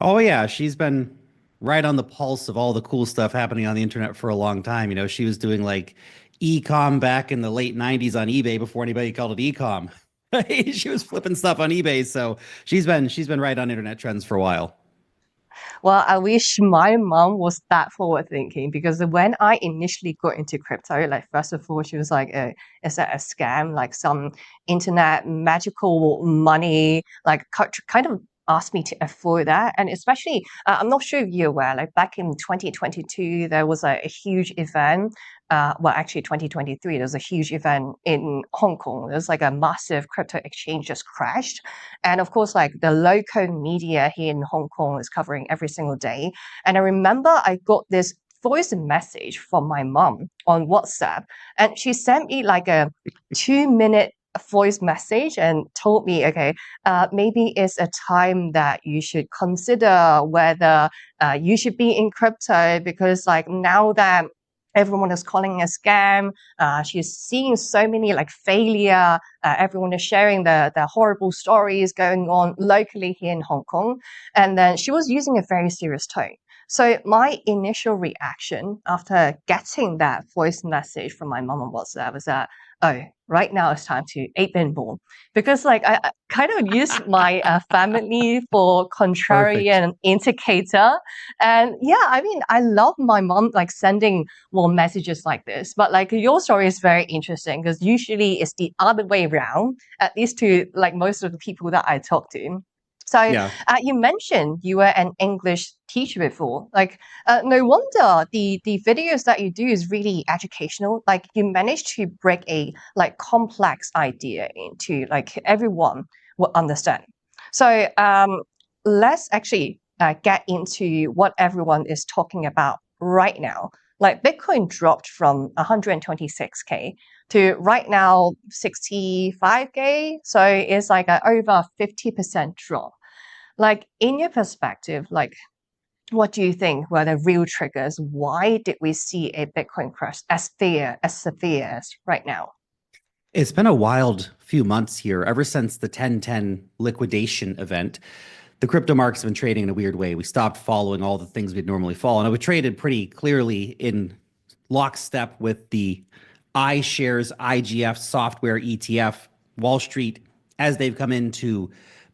Oh yeah, she's been right on the pulse of all the cool stuff happening on the internet for a long time. You know, she was doing like e-com back in the late 90s on eBay before anybody called it e-com. She was flipping stuff on eBay, so she's been right on internet trends for a while. Well, I wish my mom was that forward thinking because when I initially got into crypto, like, first of all, she was like, is that a scam? Like some internet magical money, like kind of asked me to avoid that. And especially, I'm not sure if you're aware, like back in 2022, there was a huge event. Well, actually 2023, there was a huge event in Hong Kong. There was like a massive crypto exchange just crashed. And of course, like the local media here in Hong Kong is covering every single day. And I remember I got this voice message from my mom on WhatsApp, and she sent me like a 2-minute voice message and told me, okay, maybe it's a time that you should consider whether you should be in crypto because, like, now that everyone is calling a scam. She's seeing so many like failure. Everyone is sharing the horrible stories going on locally here in Hong Kong. And then she was using a very serious tone. So my initial reaction after getting that voice message from my mom on WhatsApp was that, oh, right now it's time to 8-bin ball. Because like I kind of use my family for contrarian indicator. And yeah, I mean, I love my mom like sending more messages like this. But like your story is very interesting because usually it's the other way around, at least to like most of the people that I talk to. So Yeah. you mentioned you were an English teacher before. Like, no wonder the videos that you do is really educational. Like, you managed to break a like complex idea into like everyone will understand. So let's actually get into what everyone is talking about right now. Like, Bitcoin dropped from 126K to right now 65K. So it's like a over 50% drop. Like, in your perspective, like, what do you think were the real triggers? Why did we see a Bitcoin crash as severe as right now? It's been a wild few months here. Ever since the 10/10 liquidation event, the crypto markets have been trading in a weird way. We stopped following all the things we'd normally follow. And we traded pretty clearly in lockstep with the iShares IGF software ETF. Wall Street, as they've come into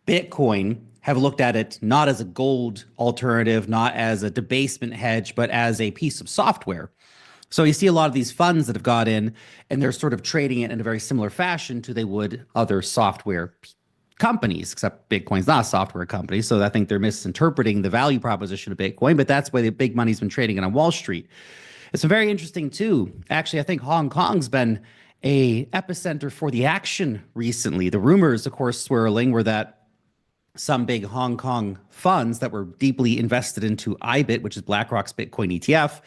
Bitcoin, have looked at it not as a gold alternative, not as a debasement hedge, but as a piece of software. So you see a lot of these funds that have got in, and they're sort of trading it in a very similar fashion to they would other software companies, except Bitcoin's not a software company. So I think they're misinterpreting the value proposition of Bitcoin, but that's why the big money's been trading it on Wall Street. It's very interesting too. Actually, I think Hong Kong's been a epicenter for the action recently. The rumors, of course, swirling were that some big Hong Kong funds that were deeply invested into IBIT, which is BlackRock's Bitcoin ETF,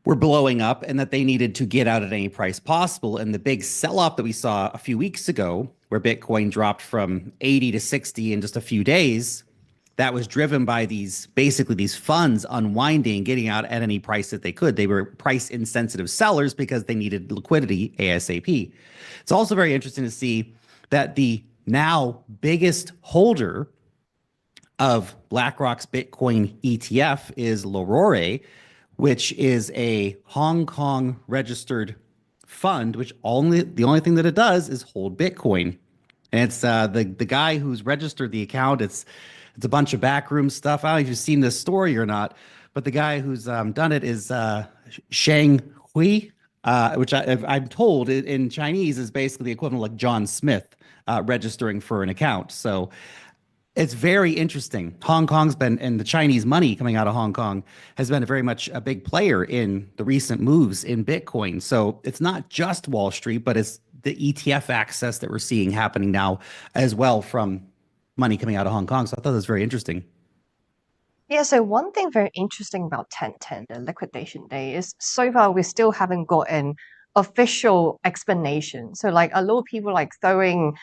were blowing up and that they needed to get out at any price possible. And the big sell-off that we saw a few weeks ago, where Bitcoin dropped from 80 to 60 in just a few days, that was driven by these funds unwinding, getting out at any price that they could. They were price insensitive sellers because they needed liquidity ASAP. It's also very interesting to see that the now biggest holder of BlackRock's Bitcoin ETF is L'Aurore, which is a Hong Kong registered fund, which the only thing that it does is hold Bitcoin. And it's the guy who's registered the account. It's a bunch of backroom stuff. I don't know if you've seen this story or not, but the guy who's done it is Shang Hui, which I'm told in Chinese is basically the equivalent of like John Smith registering for an account. So it's very interesting. Hong Kong's been, and the Chinese money coming out of Hong Kong has been very much a big player in the recent moves in Bitcoin. So it's not just Wall Street, but it's the ETF access that we're seeing happening now as well from money coming out of Hong Kong. So I thought that was very interesting. Yeah, so one thing very interesting about 10/10, the liquidation day, is so far we still haven't got an official explanation. So like a lot of people like throwing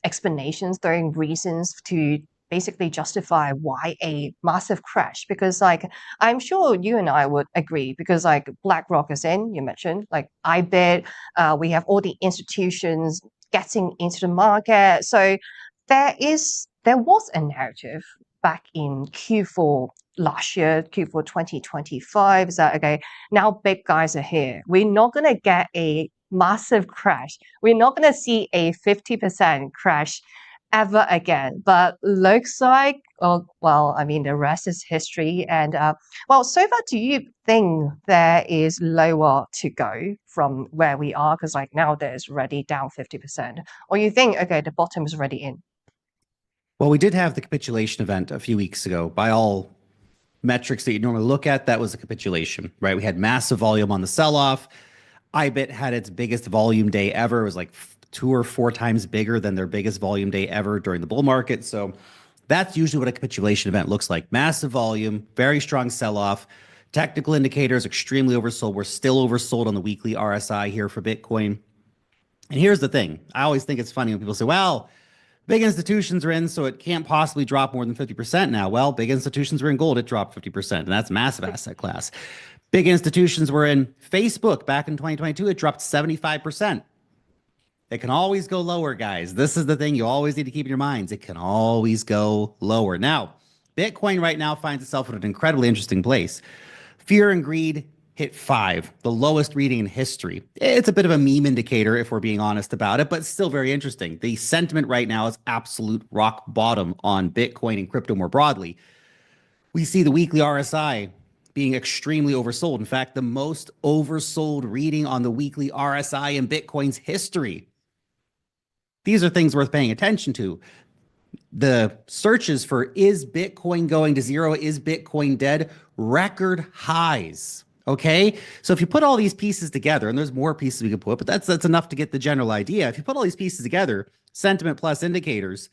explanations, throwing reasons to basically justify why a massive crash. Because like I'm sure you and I would agree, because like BlackRock is in, you mentioned, like IBIT, we have all the institutions getting into the market. So there was a narrative back in Q4 last year, Q4 2025, is that, okay, now big guys are here. We're not going to get a massive crash. We're not going to see a 50% crash ever again. But looks like, oh, well, I mean, the rest is history. And well, so far, do you think there is lower to go from where we are? Because like now there's already down 50%. Or you think, okay, the bottom is already in? Well, we did have the capitulation event a few weeks ago. By all metrics that you normally look at, that was a capitulation, right? We had massive volume on the sell-off. IBIT had its biggest volume day ever. It was like 2 or 4 times bigger than their biggest volume day ever during the bull market. So that's usually what a capitulation event looks like. Massive volume, very strong sell-off. Technical indicators extremely oversold. We're still oversold on the weekly RSI here for Bitcoin. And here's the thing. I always think it's funny when people say, well, big institutions are in, so it can't possibly drop more than 50% now. Well, big institutions were in gold, it dropped 50%, and that's massive asset class. Big institutions were in Facebook back in 2022, it dropped 75%. It can always go lower, guys. This is the thing you always need to keep in your minds. It can always go lower. Now, Bitcoin right now finds itself in an incredibly interesting place. Fear and greed hit 5, the lowest reading in history. It's a bit of a meme indicator if we're being honest about it, but still very interesting. The sentiment right now is absolute rock bottom on Bitcoin and crypto more broadly. We see the weekly RSI being extremely oversold. In fact, the most oversold reading on the weekly RSI in Bitcoin's history. These are things worth paying attention to. The searches for is Bitcoin going to zero? Is Bitcoin dead? Record highs. Okay. So if you put all these pieces together, and there's more pieces we could put, but that's enough to get the general idea. If you put all these pieces together, sentiment plus indicators,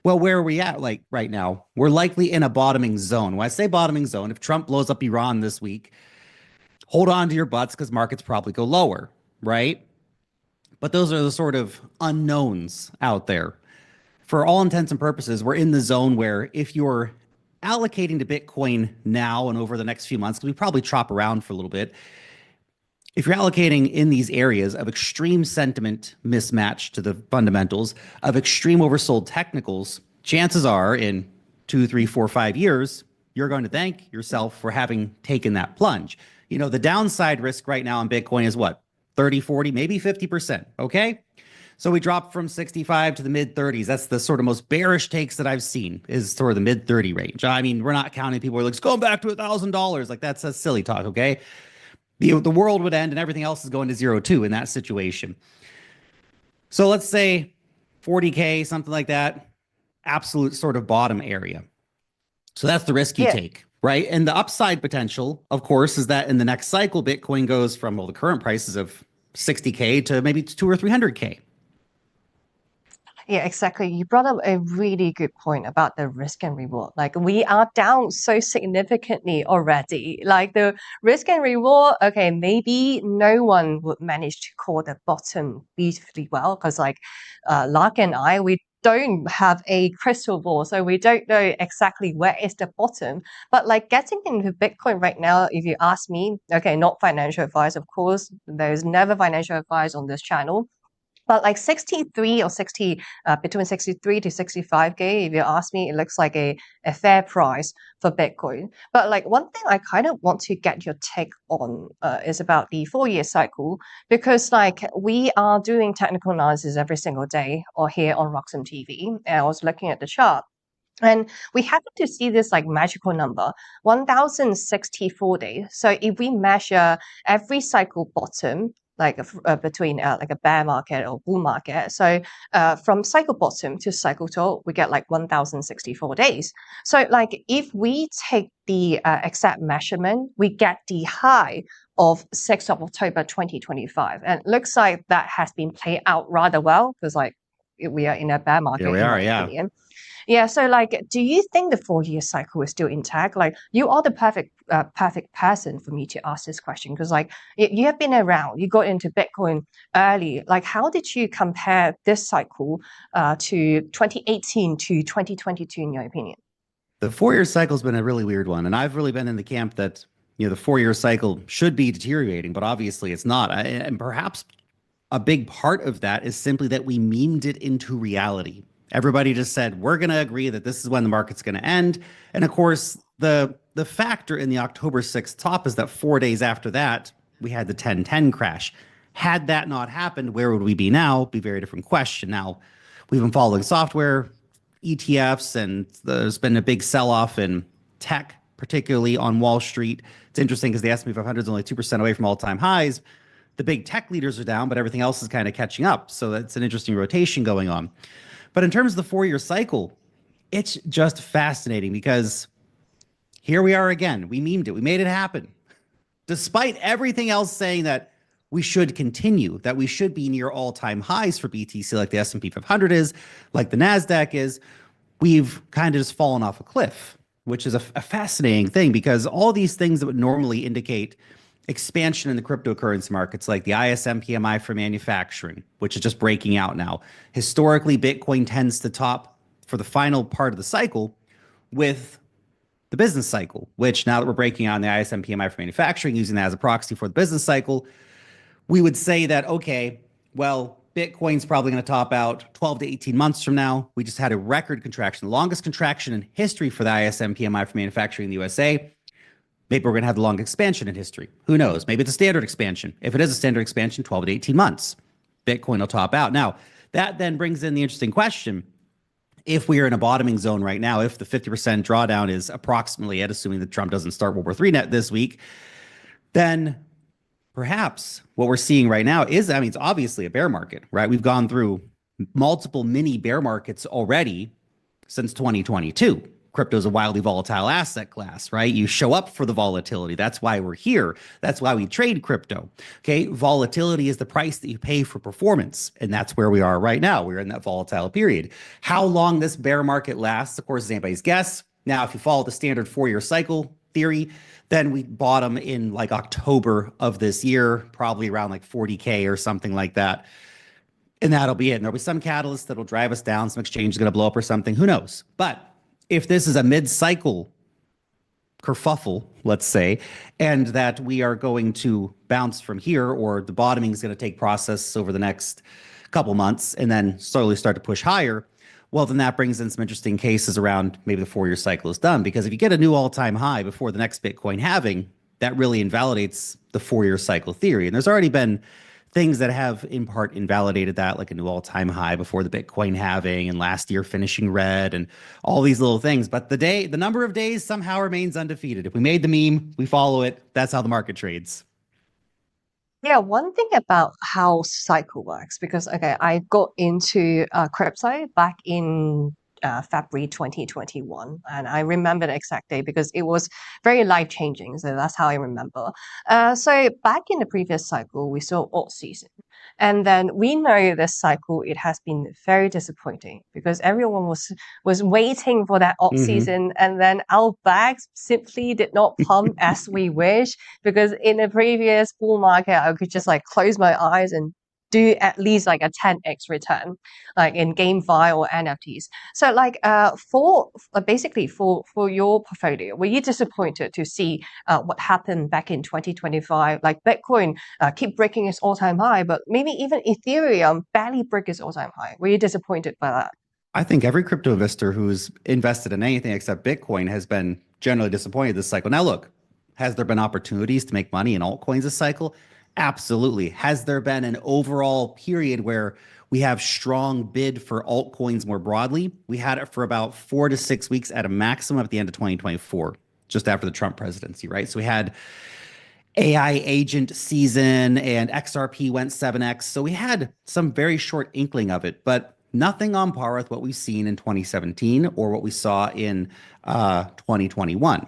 well, where are we at like right now? We're likely in a bottoming zone. When I say bottoming zone, if Trump blows up Iran this week, hold on to your butts because markets probably go lower, right? But those are the sort of unknowns out there. For all intents and purposes, we're in the zone where if you're allocating to Bitcoin now and over the next few months, because we probably chop around for a little bit, if you're allocating in these areas of extreme sentiment mismatch to the fundamentals, of extreme oversold technicals, chances are in 2, 3, 4, 5 years, you're going to thank yourself for having taken that plunge. You know, the downside risk right now in Bitcoin is what? 30, 40, maybe 50%. Okay. So we dropped from 65 to the mid 30s. That's the sort of most bearish takes that I've seen, is sort of the mid 30 range. I mean, we're not counting people who are like, it's going back to $1,000. Like that's a silly talk. Okay. The world would end and everything else is going to zero too in that situation. So let's say 40K, something like that, absolute sort of bottom area. So that's the risk you take, right? And the upside potential, of course, is that in the next cycle, Bitcoin goes from, well, the current prices of 60K to maybe 200 or 300K. Yeah, exactly. You brought up a really good point about the risk and reward. Like we are down so significantly already. Like the risk and reward, okay, maybe no one would manage to call the bottom beautifully well because like Lark and I, we don't have a crystal ball, so we don't know exactly where is the bottom. But like getting into Bitcoin right now, if you ask me, okay, not financial advice, of course, there's never financial advice on this channel. But like 63 or 60, between 63 to 65K, if you ask me, it looks like a fair price for Bitcoin. But like one thing I kind of want to get your take on is about the 4-year cycle, because like we are doing technical analysis every single day or here on Roxham TV. And I was looking at the chart. And we happen to see this like magical number, 1,064 days. So if we measure every cycle bottom, like between like a bear market or bull market. So from cycle bottom to cycle top, we get like 1,064 days. So like if we take the exact measurement, we get the high of 6th of October 2025. And it looks like that has been played out rather well because like we are in a bear market. Here we are, yeah. Yeah, so like, do you think the 4-year cycle is still intact? Like, you are the perfect person for me to ask this question because, like, you have been around, you got into Bitcoin early. Like, how did you compare this cycle to 2018 to 2022, in your opinion? The 4-year cycle has been a really weird one, and I've really been in the camp that the 4-year cycle should be deteriorating, but obviously it's not. And perhaps a big part of that is simply that we memed it into reality. Everybody just said, we're going to agree that this is when the market's going to end. And of course, the factor in the October 6th top is that 4 days after that, we had the 1010 crash. Had that not happened, where would we be now? Be a very different question. Now, we've been following software, ETFs, and there's been a big sell-off in tech, particularly on Wall Street. It's interesting because the S&P 500 is only 2% away from all-time highs. The big tech leaders are down, but everything else is kind of catching up. So that's an interesting rotation going on. But in terms of the 4-year cycle, it's just fascinating because here we are again. We memed it. We made it happen. Despite everything else saying that we should continue, that we should be near all-time highs for BTC like the S&P 500 is, like the NASDAQ is, we've kind of just fallen off a cliff, which is a fascinating thing because all these things that would normally indicate expansion in the cryptocurrency markets, like the ISM PMI for manufacturing, which is just breaking out now. Historically, Bitcoin tends to top for the final part of the cycle with the business cycle, which now that we're breaking out in the ISM PMI for manufacturing, using that as a proxy for the business cycle, we would say that, okay, well, Bitcoin's probably going to top out 12 to 18 months from now. We just had a record contraction, the longest contraction in history for the ISM PMI for manufacturing in the USA. Maybe we're going to have the longest expansion in history. Who knows? Maybe it's a standard expansion. If it is a standard expansion, 12 to 18 months, Bitcoin will top out. Now, that then brings in the interesting question. If we are in a bottoming zone right now, if the 50% drawdown is approximately it, assuming that Trump doesn't start World War III net this week, then perhaps what we're seeing right now is, I mean, it's obviously a bear market, right? We've gone through multiple mini bear markets already since 2022. Crypto is a wildly volatile asset class, right? You show up for the volatility. That's why we're here. That's why we trade crypto. Okay. Volatility is the price that you pay for performance. And that's where we are right now. We're in that volatile period. How long this bear market lasts, of course, is anybody's guess. Now, if you follow the standard 4-year cycle theory, then we bottom in like October of this year, probably around like 40K or something like that. And that'll be it. And there'll be some catalyst that'll drive us down. Some exchange is going to blow up or something. Who knows? But if this is a mid-cycle kerfuffle, let's say, and that we are going to bounce from here, or the bottoming is going to take process over the next couple months and then slowly start to push higher, well, then that brings in some interesting cases around maybe the 4-year cycle is done. Because if you get a new all-time high before the next Bitcoin halving, that really invalidates the 4-year cycle theory. And there's already been things that have in part invalidated that, like a new all-time high before the Bitcoin halving and last year finishing red and all these little things. But the number of days somehow remains undefeated. If we made the meme, we follow it. That's how the market trades. Yeah, one thing about how cycle works, because okay, I got into crypto back in February 2021, and I remember the exact day because it was very life changing. So that's how I remember. So back in the previous cycle, we saw alt season, and then we know this cycle it has been very disappointing because everyone was waiting for that alt season, and then our bags simply did not pump as we wish because in the previous bull market, I could just like close my eyes and do at least like a 10x return, like in GameFi or NFTs. So like for basically for your portfolio, were you disappointed to see what happened back in 2025? Like Bitcoin keep breaking its all-time high, but maybe even Ethereum barely break its all-time high. Were you disappointed by that? I think every crypto investor who's invested in anything except Bitcoin has been generally disappointed this cycle. Now look, has there been opportunities to make money in altcoins this cycle? Absolutely. Has there been an overall period where we have strong bid for altcoins more broadly? We had it for about 4 to 6 weeks at a maximum at the end of 2024, just after the Trump presidency, right? So we had AI agent season and XRP went 7x. So we had some very short inkling of it, but nothing on par with what we've seen in 2017 or what we saw in 2021,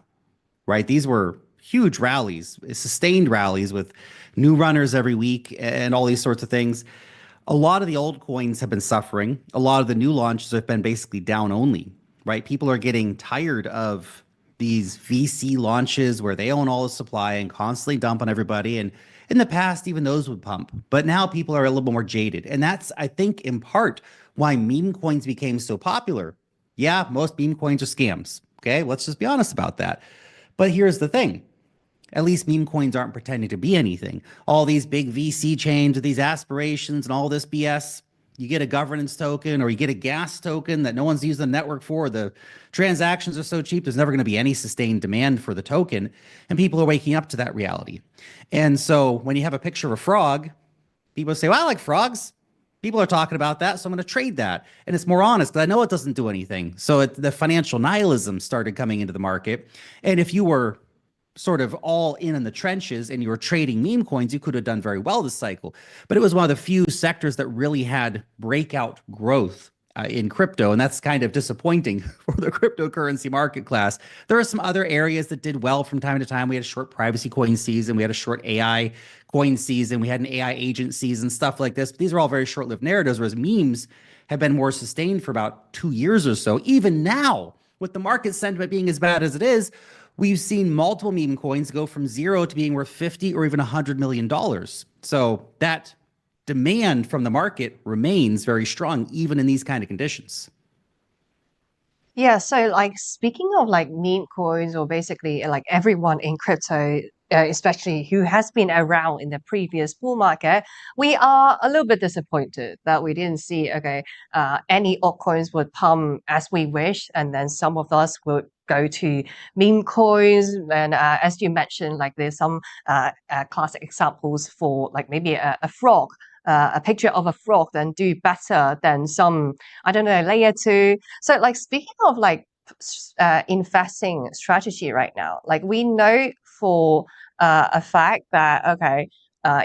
right? These were huge rallies, sustained rallies with new runners every week and all these sorts of things. A lot of the old coins have been suffering. A lot of the new launches have been basically down only, right? People are getting tired of these VC launches where they own all the supply and constantly dump on everybody. And in the past, even those would pump. But now people are a little bit more jaded. And that's, I think, in part why meme coins became so popular. Yeah, most meme coins are scams. Okay, let's just be honest about that. But here's the thing. At least meme coins aren't pretending to be anything. All these big VC chains with these aspirations and all this BS, you get a governance token or you get a gas token that no one's used the network for. The transactions are so cheap, there's never going to be any sustained demand for the token. And people are waking up to that reality. And so when you have a picture of a frog, people say, well, I like frogs. People are talking about that, so I'm going to trade that. And it's more honest because I know it doesn't do anything. So the financial nihilism started coming into the market. And if you were sort of all in the trenches and you were trading meme coins, you could have done very well this cycle. But it was one of the few sectors that really had breakout growth in crypto. And that's kind of disappointing for the cryptocurrency market class. There are some other areas that did well from time to time. We had a short privacy coin season. We had a short AI coin season. We had an AI agent season, stuff like this. But these are all very short-lived narratives, whereas memes have been more sustained for about 2 years or so. Even now, with the market sentiment being as bad as it is, we've seen multiple meme coins go from zero to being worth 50 or even $100 million. So that demand from the market remains very strong, even in these kind of conditions. Yeah, so like speaking of like meme coins or basically like everyone in crypto, especially who has been around in the previous bull market, we are a little bit disappointed that we didn't see, any altcoins would pump as we wish, and then some of us would go to meme coins. And as you mentioned, like there's some classic examples for like maybe a frog. A picture of a frog then do better than some, I don't know, layer two. So like speaking of like investing strategy right now, like we know for a fact that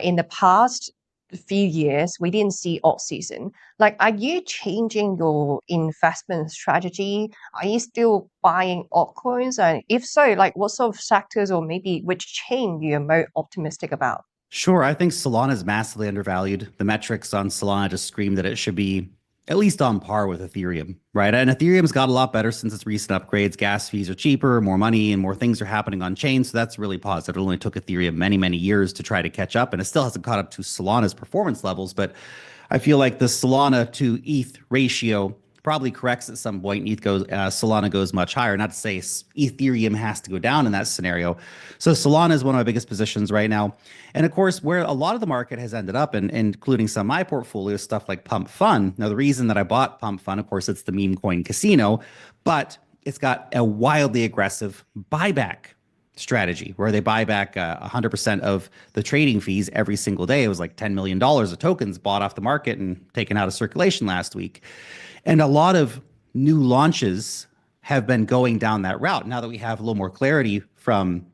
in the past few years we didn't see alt season. Like, are you changing your investment strategy? Are you still buying altcoins? And if so, like what sort of sectors or maybe which chain you're more optimistic about? Sure. I think Solana is massively undervalued. The metrics on Solana just scream that it should be at least on par with Ethereum, right? And Ethereum's got a lot better since its recent upgrades. Gas fees are cheaper, more money, and more things are happening on chain. So that's really positive. It only took Ethereum many, many years to try to catch up, and it still hasn't caught up to Solana's performance levels. But I feel like the Solana to ETH ratio probably corrects at some point. Solana goes much higher. Not to say Ethereum has to go down in that scenario. So Solana is one of my biggest positions right now. And of course, where a lot of the market has ended up, and including some of my portfolio stuff like Pump Fun. Now, the reason that I bought Pump Fun, of course, it's the meme coin casino, but it's got a wildly aggressive buyback strategy where they buy back 100% of the trading fees every single day. It was like $10 million of tokens bought off the market and taken out of circulation last week. And a lot of new launches have been going down that route. Now that we have a little more clarity from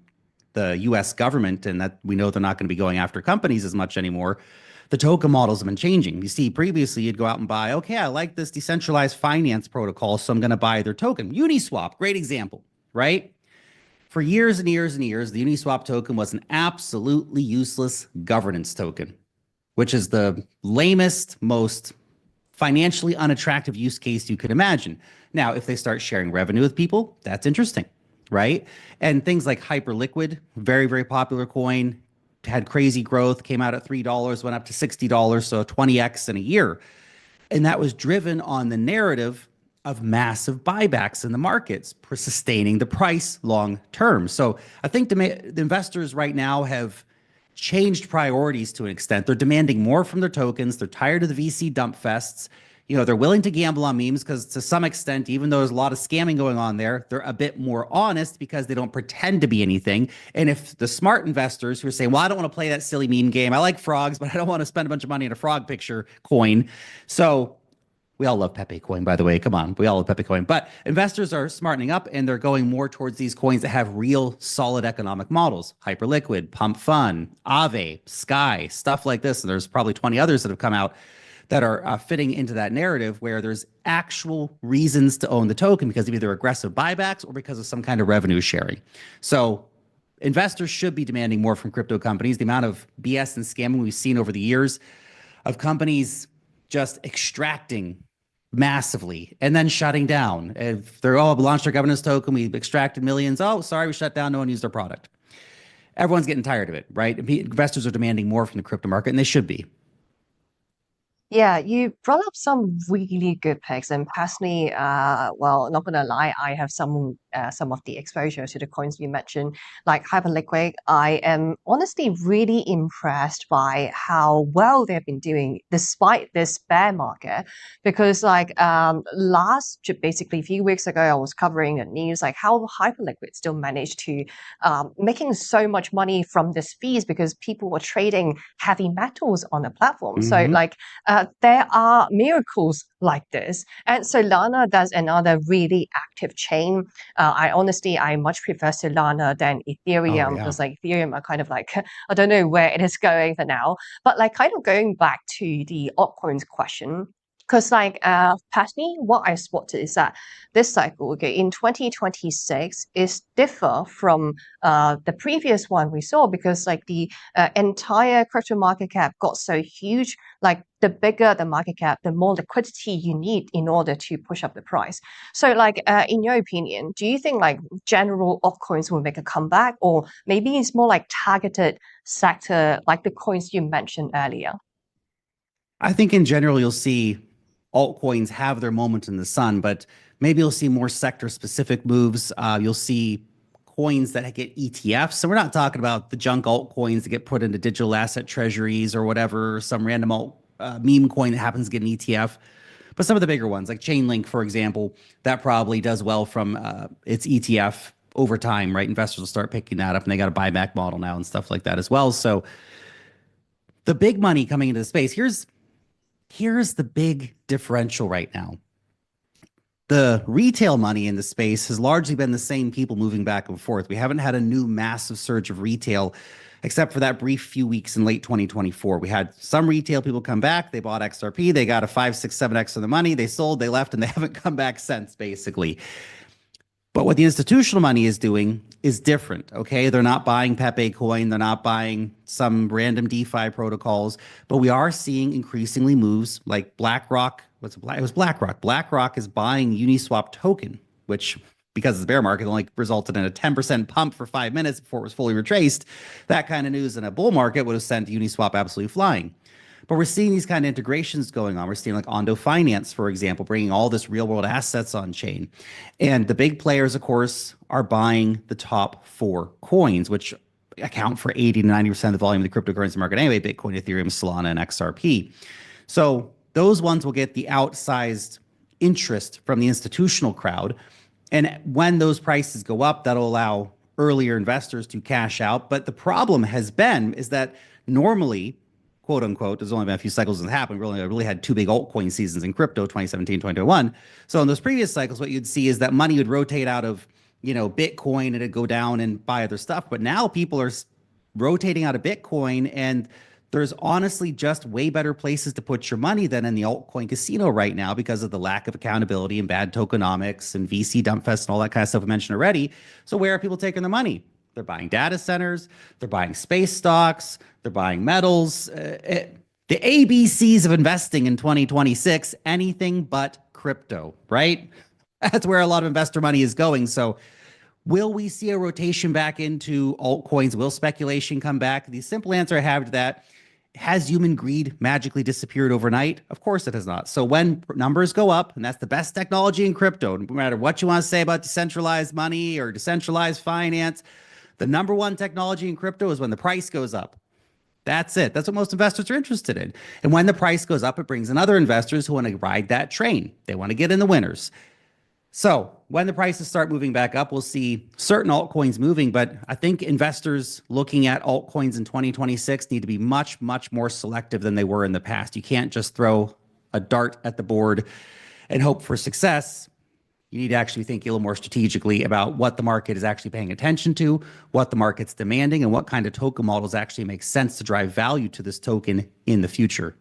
the US government and that we know they're not going to be going after companies as much anymore, the token models have been changing. You see, previously you'd go out and buy, okay, I like this decentralized finance protocol, so I'm going to buy their token. Uniswap, great example, right? For years and years and years, the Uniswap token was an absolutely useless governance token, which is the lamest, most financially unattractive use case you could imagine. Now, if they start sharing revenue with people, that's interesting, right? And things like Hyperliquid, very, very popular coin, had crazy growth, came out at $3, went up to $60, so 20x in a year. And that was driven on the narrative of massive buybacks in the markets for sustaining the price long term. So I think the investors right now have changed priorities to an extent. They're demanding more from their tokens. They're tired of the VC dump fests. You know, they're willing to gamble on memes because to some extent, even though there's a lot of scamming going on there, they're a bit more honest because they don't pretend to be anything. And if the smart investors who are saying, well, I don't want to play that silly meme game. I like frogs, but I don't want to spend a bunch of money on a frog picture coin. So we all love Pepe coin, by the way. Come on. We all love Pepe coin. But investors are smartening up and they're going more towards these coins that have real solid economic models. Hyperliquid, Pump Fun, Aave, Sky, stuff like this. And there's probably 20 others that have come out that are fitting into that narrative where there's actual reasons to own the token because of either aggressive buybacks or because of some kind of revenue sharing. So investors should be demanding more from crypto companies. The amount of BS and scamming we've seen over the years of companies just extracting massively and then shutting down. If they're launched our governance token, we extracted millions. Oh, sorry, we shut down. No one used their product. Everyone's getting tired of it, right? Investors are demanding more from the crypto market, and they should be. Yeah, you brought up some really good picks, and personally, well, not gonna lie, I have some of the exposure to the coins you mentioned, like Hyperliquid. I am honestly really impressed by how well they've been doing despite this bear market, because basically a few weeks ago, I was covering the news like how Hyperliquid still managed to making so much money from this fees because people were trading heavy metals on the platform. So there are miracles like this. And Solana does another really active chain. I much prefer Solana than Ethereum because Ethereum are kind of like, I don't know where it is going for now. But like kind of going back to the altcoins question, because personally, what I spotted is that this cycle, in 2026, is differ from the previous one we saw because like the entire crypto market cap got so huge. Like the bigger the market cap, the more liquidity you need in order to push up the price. So in your opinion, do you think like general altcoins will make a comeback, or maybe it's more like targeted sector like the coins you mentioned earlier? I think in general, you'll see altcoins have their moment in the sun, but maybe you'll see more sector specific moves. You'll see coins that get ETFs. So we're not talking about the junk altcoins that get put into digital asset treasuries or whatever, some random meme coin that happens to get an ETF. But some of the bigger ones, like Chainlink, for example, that probably does well from its ETF over time, right? Investors will start picking that up, and they got a buyback model now and stuff like that as well. So the big money coming into the space, here's the big differential right now. The retail money in the space has largely been the same people moving back and forth. We haven't had a new massive surge of retail, except for that brief few weeks in late 2024. We had some retail people come back. They bought XRP. They got a 5, 6, 7x of the money. They sold, they left, and they haven't come back since, basically. But what the institutional money is doing is different, okay? They're not buying Pepe coin. They're not buying some random DeFi protocols. But we are seeing increasingly moves like BlackRock. It was BlackRock. BlackRock is buying Uniswap token, which, because of the bear market, only resulted in a 10% pump for 5 minutes before it was fully retraced. That kind of news in a bull market would have sent Uniswap absolutely flying. But we're seeing these kind of integrations going on. We're seeing like Ondo Finance, for example, bringing all this real world assets on chain. And the big players, of course, are buying the top 4 coins, which account for 80 to 90% of the volume of the cryptocurrency market anyway: Bitcoin, Ethereum, Solana, and XRP. So those ones will get the outsized interest from the institutional crowd. And when those prices go up, that'll allow earlier investors to cash out. But the problem has been is that normally, quote unquote, there's only been a few cycles that happened. We really had 2 big altcoin seasons in crypto, 2017, 2021. So in those previous cycles, what you'd see is that money would rotate out of, Bitcoin, and it'd go down and buy other stuff. But now people are rotating out of Bitcoin, and there's honestly just way better places to put your money than in the altcoin casino right now because of the lack of accountability and bad tokenomics and VC dump fest and all that kind of stuff I mentioned already. So where are people taking their money? They're buying data centers, they're buying space stocks, they're buying metals. The ABCs of investing in 2026, anything but crypto, right? That's where a lot of investor money is going. So will we see a rotation back into altcoins? Will speculation come back? The simple answer I have to that: has human greed magically disappeared overnight? Of course it has not. So when numbers go up, and that's the best technology in crypto, no matter what you want to say about decentralized money or decentralized finance, the number one technology in crypto is when the price goes up. That's it. That's what most investors are interested in. And when the price goes up, it brings in other investors who want to ride that train. They want to get in the winners. So when the prices start moving back up, we'll see certain altcoins moving. But I think investors looking at altcoins in 2026 need to be much, much more selective than they were in the past. You can't just throw a dart at the board and hope for success. You need to actually think a little more strategically about what the market is actually paying attention to, what the market's demanding, and what kind of token models actually make sense to drive value to this token in the future.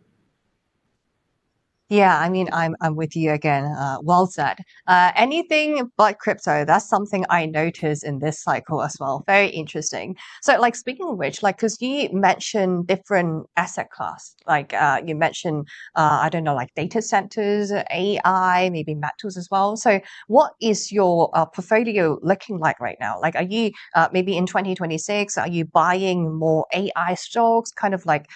Yeah, I mean, I'm with you again. Well said. Anything but crypto, that's something I noticed in this cycle as well. Very interesting. So, like, speaking of which, like, because you mentioned different asset class, like you mentioned, I don't know, like data centers, AI, maybe metals as well. So, what is your portfolio looking like right now? Like, are you maybe in 2026, are you buying more AI stocks, kind of like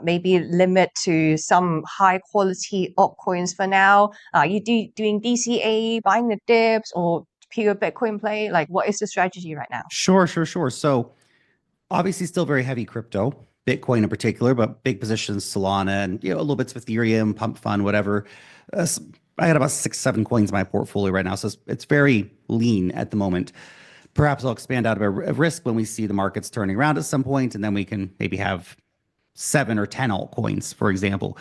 maybe limit to some high quality altcoins for now? Are you doing DCA, buying the dips, or pure Bitcoin play? Like, what is the strategy right now? Sure. So obviously still very heavy crypto, Bitcoin in particular, but big positions, Solana, and a little bits of Ethereum, pump fund, whatever. I got about 6, 7 coins in my portfolio right now, so it's very lean at the moment. Perhaps I'll expand out of a risk when we see the markets turning around at some point, and then we can maybe have 7 or 10 altcoins, for example.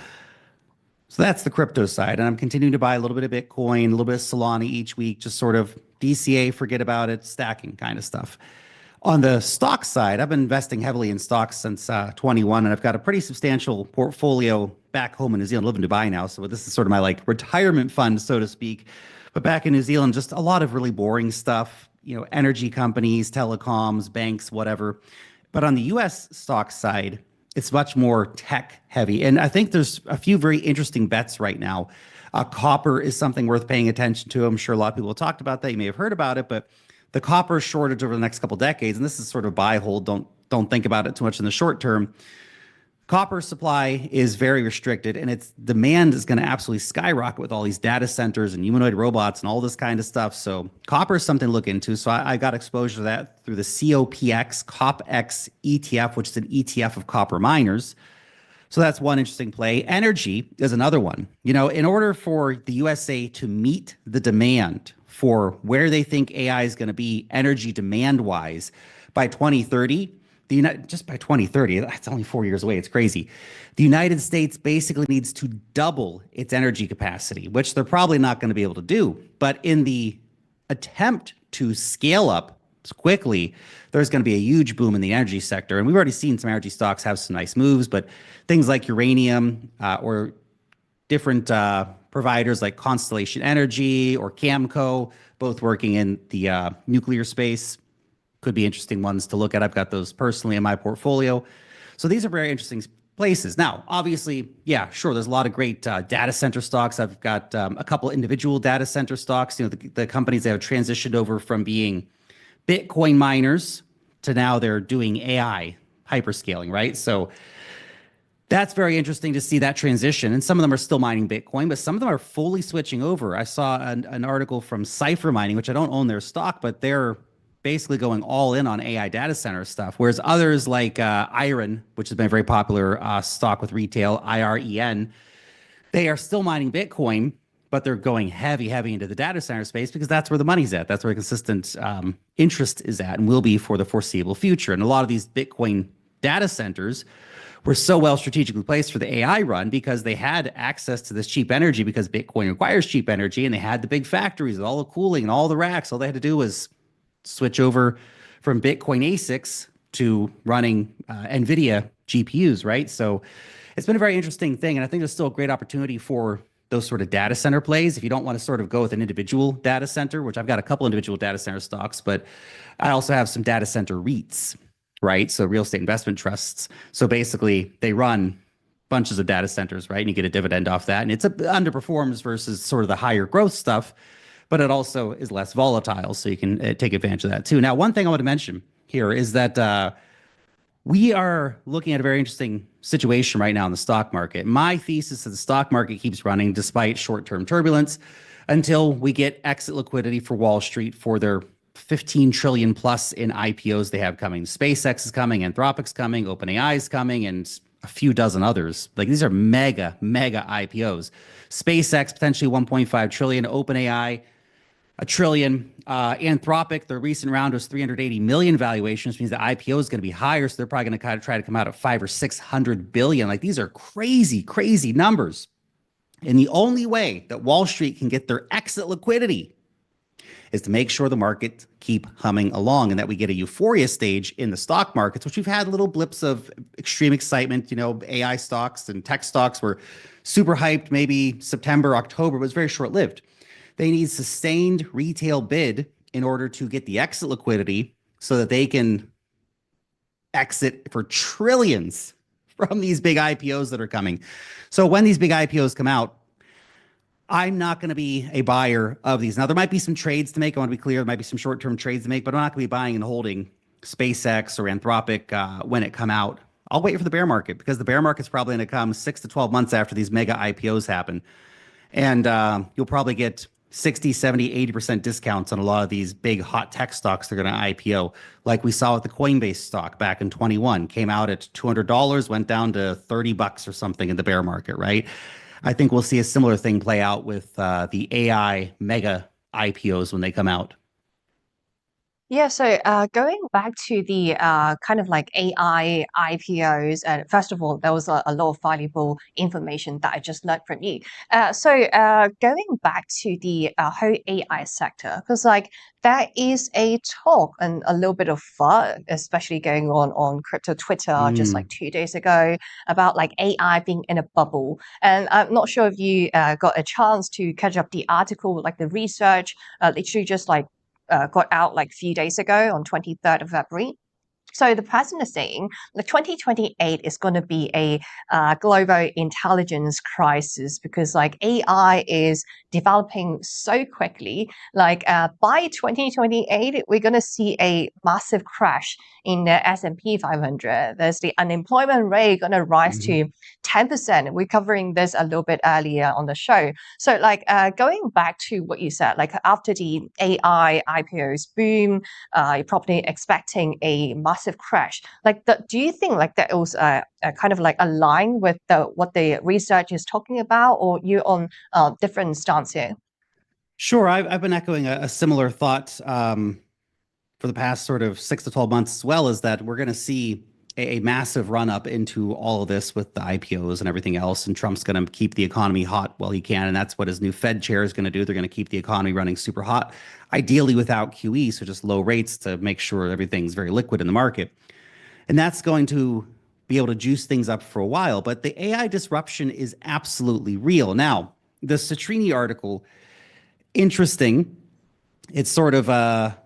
So that's the crypto side. And I'm continuing to buy a little bit of Bitcoin, a little bit of Solana each week, just sort of DCA, forget about it, stacking kind of stuff. On the stock side, I've been investing heavily in stocks since 21, and I've got a pretty substantial portfolio back home in New Zealand. I live in Dubai now, so this is sort of my like retirement fund, so to speak. But back in New Zealand, just a lot of really boring stuff, energy companies, telecoms, banks, whatever. But on the US stock side, it's much more tech heavy. And I think there's a few very interesting bets right now. Copper is something worth paying attention to. I'm sure a lot of people have talked about that. You may have heard about it, but the copper shortage over the next couple of decades, and this is sort of buy hold, don't think about it too much in the short term. Copper supply is very restricted, and its demand is going to absolutely skyrocket with all these data centers and humanoid robots and all this kind of stuff. So copper is something to look into. So I got exposure to that through the COPX ETF, which is an ETF of copper miners. So that's one interesting play. Energy is another one. You know, in order for the USA to meet the demand for where they think AI is going to be energy demand wise by 2030, just by 2030, that's only 4 years away. It's crazy. The United States basically needs to double its energy capacity, which they're probably not going to be able to do. But in the attempt to scale up quickly, there's going to be a huge boom in the energy sector. And we've already seen some energy stocks have some nice moves, but things like uranium or different providers like Constellation Energy or Camco, both working in the nuclear space, could be interesting ones to look at. I've got those personally in my portfolio. So these are very interesting places. Now, obviously, yeah, sure, there's a lot of great data center stocks. I've got a couple individual data center stocks, you know, the companies that have transitioned over from being Bitcoin miners to now they're doing AI hyperscaling, right? So that's very interesting to see that transition. And some of them are still mining Bitcoin, but some of them are fully switching over. I saw an article from Cypher Mining, which I don't own their stock, but they're basically going all in on AI data center stuff. Whereas others like Iron, which has been a very popular stock with retail, IREN, they are still mining Bitcoin, but they're going heavy into the data center space because that's where the money's at. That's where consistent interest is at and will be for the foreseeable future. And a lot of these Bitcoin data centers were so well strategically placed for the AI run because they had access to this cheap energy because Bitcoin requires cheap energy, and they had the big factories with all the cooling and all the racks. All they had to do was switch over from Bitcoin ASICs to running NVIDIA GPUs, right? So it's been a very interesting thing. And I think there's still a great opportunity for those sort of data center plays. If you don't want to sort of go with an individual data center, which I've got a couple individual data center stocks, but I also have some data center REITs, right? So real estate investment trusts. So basically they run bunches of data centers, right? And you get a dividend off that. And it's underperforms versus sort of the higher growth stuff, but it also is less volatile, so you can take advantage of that too. Now, one thing I want to mention here is that we are looking at a very interesting situation right now in the stock market. My thesis is that the stock market keeps running despite short-term turbulence until we get exit liquidity for Wall Street for their 15 trillion plus in IPOs they have coming. SpaceX is coming, Anthropic's coming, OpenAI is coming, and a few dozen others. Like these are mega IPOs. SpaceX potentially 1.5 trillion, OpenAI $1 trillion. Anthropic, their recent round was 380 million valuation, which means the IPO is going to be higher. So they're probably going to kind of try to come out at 500 or 600 billion. Like these are crazy numbers. And the only way that Wall Street can get their exit liquidity is to make sure the market keep humming along and that we get a euphoria stage in the stock markets, which we've had little blips of extreme excitement. You know, AI stocks and tech stocks were super hyped maybe September, October, but it was very short-lived. They need sustained retail bid in order to get the exit liquidity so that they can exit for trillions from these big IPOs that are coming. So when these big IPOs come out, I'm not going to be a buyer of these. Now, there might be some trades to make. I want to be clear. There might be some short-term trades to make, but I'm not going to be buying and holding SpaceX or Anthropic when it come out. I'll wait for the bear market because the bear market's probably going to come 6 to 12 months after these mega IPOs happen. And you'll probably get 60, 70, 80% discounts on a lot of these big hot tech stocks that are going to IPO, like we saw with the Coinbase stock back in 21. Came out at $200, went down to $30 or something in the bear market, right? I think we'll see a similar thing play out with the AI mega IPOs when they come out. Yeah, so going back to the kind of like AI IPOs, and first of all, there was a lot of valuable information that I just learned from you. So going back to the whole AI sector, because like there is a talk and a little bit of fun, especially going on crypto Twitter just like 2 days ago about like AI being in a bubble. And I'm not sure if you got a chance to catch up the article, like the research, literally just like got out like a few days ago on 23rd of February. So the president is saying the 2028 is going to be a global intelligence crisis because like AI is developing so quickly. Like by 2028, we're going to see a massive crash in the S&P 500. There's the unemployment rate going to rise to 10%. We're covering this a little bit earlier on the show. So like going back to what you said, like after the AI IPOs boom, you're probably expecting a massive crash. Like, do you think like that was kind of like aligned with what the research is talking about, or you on different stance here? Sure, I've been echoing a similar thought for the past sort of 6 to 12 months as well, is that we're going to see a massive run up into all of this with the IPOs and everything else. And Trump's going to keep the economy hot while he can. And that's what his new Fed chair is going to do. They're going to keep the economy running super hot, ideally without QE. So just low rates to make sure everything's very liquid in the market. And that's going to be able to juice things up for a while. But the AI disruption is absolutely real. Now, the Citrini article, interesting. It's sort of a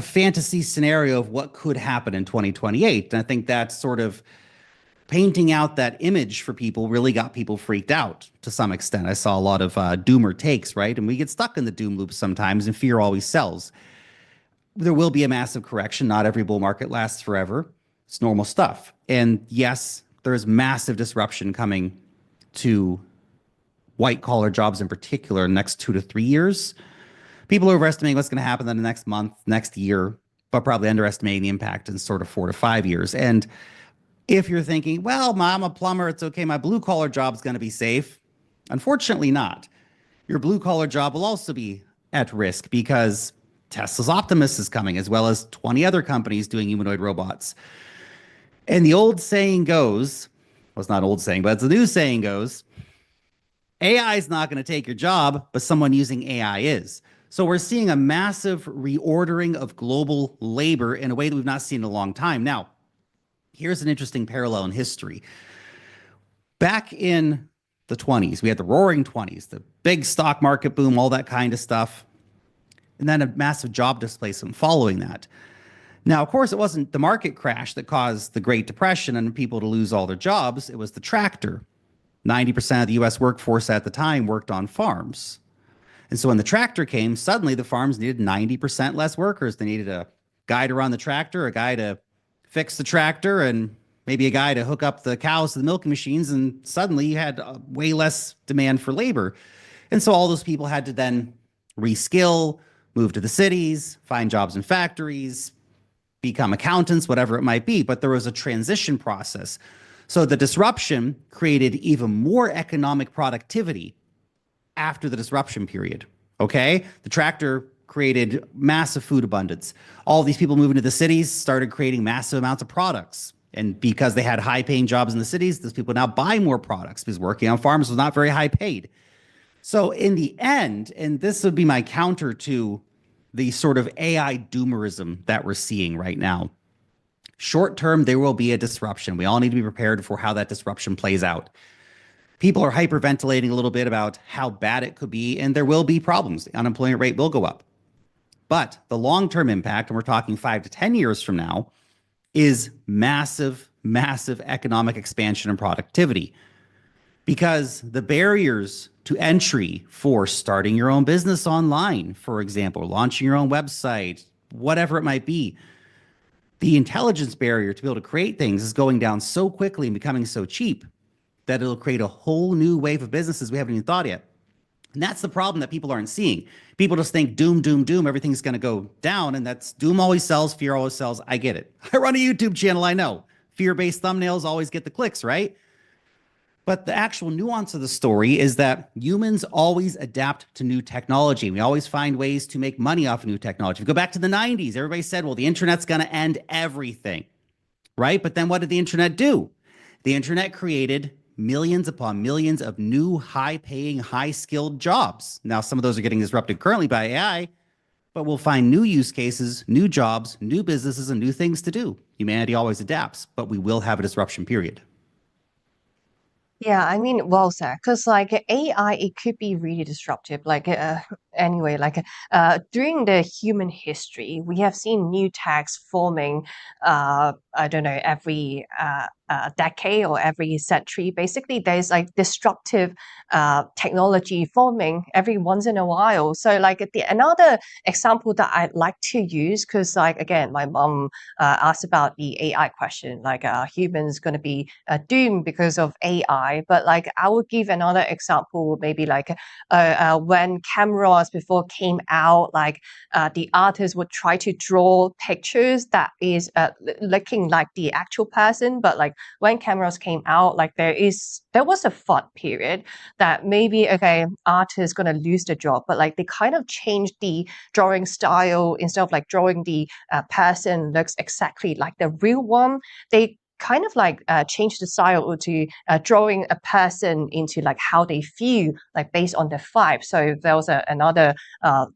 fantasy scenario of what could happen in 2028. And I think that sort of painting out that image for people really got people freaked out to some extent. I saw a lot of doomer takes, right? And we get stuck in the doom loop sometimes, and fear always sells. There will be a massive correction. Not every bull market lasts forever. It's normal stuff. And yes, there is massive disruption coming to white collar jobs in particular in the next 2 to 3 years. People are overestimating what's going to happen in the next month, next year, but probably underestimating the impact in sort of 4 to 5 years. And if you're thinking, well, I'm a plumber, it's okay, my blue collar job is going to be safe. Unfortunately not. Your blue collar job will also be at risk because Tesla's Optimus is coming, as well as 20 other companies doing humanoid robots. And the old saying goes, well, it's not an old saying, but it's a new saying goes, AI is not going to take your job, but someone using AI is. So we're seeing a massive reordering of global labor in a way that we've not seen in a long time. Now, here's an interesting parallel in history. Back in the 20s, we had the roaring 20s, the big stock market boom, all that kind of stuff, and then a massive job displacement following that. Now, of course, it wasn't the market crash that caused the Great Depression and people to lose all their jobs. It was the tractor. 90% of the US workforce at the time worked on farms. And so when the tractor came, suddenly the farms needed 90% less workers. They needed a guy to run the tractor, a guy to fix the tractor, and maybe a guy to hook up the cows to the milking machines. And suddenly you had way less demand for labor. And so all those people had to then reskill, move to the cities, find jobs in factories, become accountants, whatever it might be. But there was a transition process. So the disruption created even more economic productivity after the disruption period, okay? The tractor created massive food abundance. All these people moving to the cities started creating massive amounts of products. And because they had high-paying jobs in the cities, those people now buy more products because working on farms was not very high paid. So in the end, and this would be my counter to the sort of AI doomerism that we're seeing right now, short term, there will be a disruption. We all need to be prepared for how that disruption plays out. People are hyperventilating a little bit about how bad it could be, and there will be problems. The unemployment rate will go up. But the long-term impact, and we're talking 5 to 10 years from now, is massive, massive economic expansion and productivity. Because the barriers to entry for starting your own business online, for example, launching your own website, whatever it might be, the intelligence barrier to be able to create things is going down so quickly and becoming so cheap that it'll create a whole new wave of businesses we haven't even thought yet. And that's the problem that people aren't seeing. People just think doom, doom, doom, everything's going to go down. And that's doom always sells, fear always sells. I get it. I run a YouTube channel, I know. Fear-based thumbnails always get the clicks, right? But the actual nuance of the story is that humans always adapt to new technology. We always find ways to make money off of new technology. If we go back to the 90s, everybody said, well, the internet's going to end everything, right? But then what did the internet do? The internet created millions upon millions of new high-paying, high-skilled jobs. Now, some of those are getting disrupted currently by AI, but we'll find new use cases, new jobs, new businesses, and new things to do. Humanity always adapts, but we will have a disruption period. Yeah, I mean, well said. Because like AI, it could be really disruptive. Anyway, during the human history, we have seen new tags forming. I don't know, every decade or every century. Basically, there's like disruptive technology forming every once in a while. So another example that I'd like to use, because like again, my mom asked about the AI question, humans going to be doomed because of AI. But like I would give another example, maybe when cameras before came out, the artists would try to draw pictures that is looking like the actual person, but like when cameras came out, there was a thought period that maybe okay, artists gonna lose the job, but like they kind of changed the drawing style. Instead of like drawing the person looks exactly like the real one, they kind of change the style to drawing a person into like how they feel, like based on the vibe. So there was another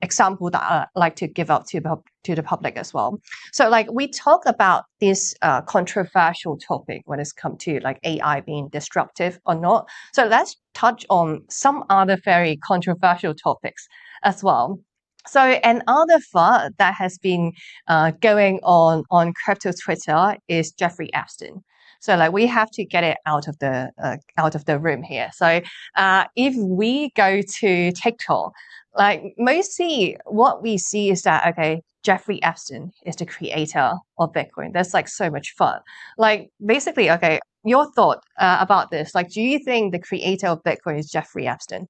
example that I like to give up to the public as well. So like we talk about this controversial topic when it's come to like AI being disruptive or not. So let's touch on some other very controversial topics as well. So another thought that has been going on crypto Twitter is Jeffrey Epstein. So like we have to get it out of the room here. So if we go to TikTok, like mostly what we see is that okay, Jeffrey Epstein is the creator of Bitcoin. That's like so much fun. Like basically, okay, your thought about this? Like, do you think the creator of Bitcoin is Jeffrey Epstein?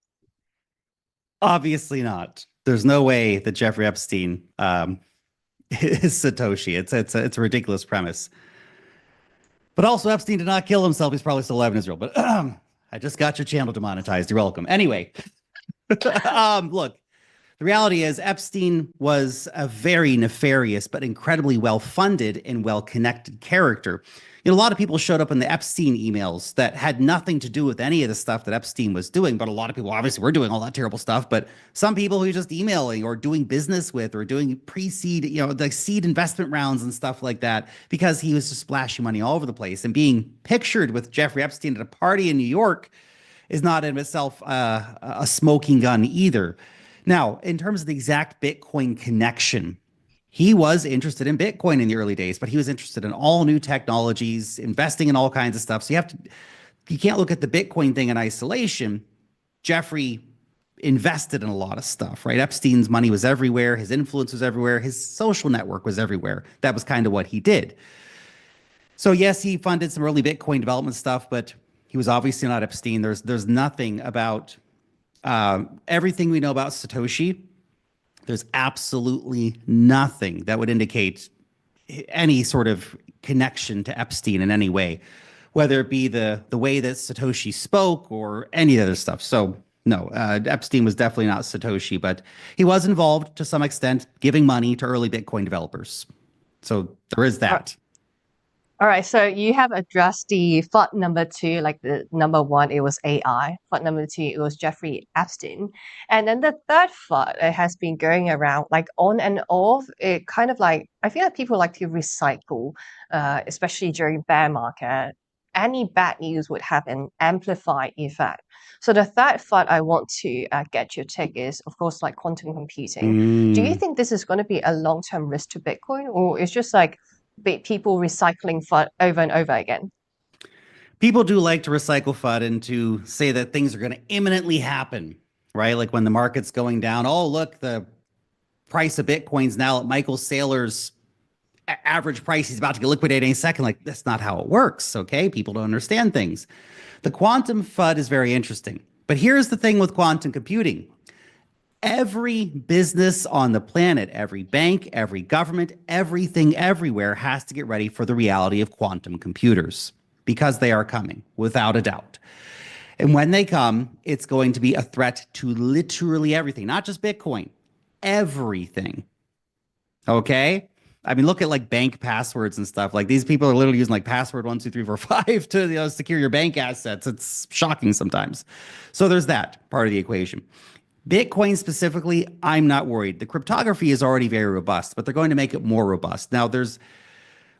Obviously not. There's no way that Jeffrey Epstein is Satoshi. It's a ridiculous premise. But also, Epstein did not kill himself. He's probably still alive in Israel. But I just got your channel demonetized. You're welcome. Anyway, look, the reality is Epstein was a very nefarious but incredibly well-funded and well-connected character. You know, a lot of people showed up in the Epstein emails that had nothing to do with any of the stuff that Epstein was doing, but a lot of people obviously were doing all that terrible stuff. But some people who were just emailing or doing business with or doing pre-seed, like seed investment rounds and stuff like that, because he was just splashing money all over the place. And being pictured with Jeffrey Epstein at a party in New York is not in itself a smoking gun either. Now, in terms of the exact Bitcoin connection, he was interested in Bitcoin in the early days, but he was interested in all new technologies, investing in all kinds of stuff. So you can't look at the Bitcoin thing in isolation. Jeffrey invested in a lot of stuff, right? Epstein's money was everywhere. His influence was everywhere. His social network was everywhere. That was kind of what he did. So yes, he funded some early Bitcoin development stuff, but he was obviously not Epstein. There's nothing about everything we know about Satoshi. There's absolutely nothing that would indicate any sort of connection to Epstein in any way, whether it be the way that Satoshi spoke or any other stuff. So no, Epstein was definitely not Satoshi, but he was involved to some extent, giving money to early Bitcoin developers. So there is that. All right, so you have addressed the thought number two, like the number one, it was AI. Thought number two, it was Jeffrey Epstein. And then the third thought, it has been going around like on and off. It kind of like, I feel like people like to recycle, especially during bear market. Any bad news would have an amplified effect. So the third thought I want to get your take is, of course, like quantum computing. Do you think this is going to be a long-term risk to Bitcoin, or it's just like people recycling FUD over and over again? People do like to recycle FUD and to say that things are going to imminently happen, right? Like when the market's going down, oh, look, the price of Bitcoin's now at Michael Saylor's average price. He's about to get liquidated any second. Like, that's not how it works, okay? People don't understand things. The quantum FUD is very interesting. But here's the thing with quantum computing. Every business on the planet, every bank, every government, everything everywhere has to get ready for the reality of quantum computers because they are coming, without a doubt. And when they come, it's going to be a threat to literally everything, not just Bitcoin, everything. Okay? I mean, look at like bank passwords and stuff. Like these people are literally using like password 1, 2, 3, 4, 5 to secure your bank assets. It's shocking sometimes. So there's that part of the equation. Bitcoin specifically, I'm not worried. The cryptography is already very robust, but they're going to make it more robust. Now, there's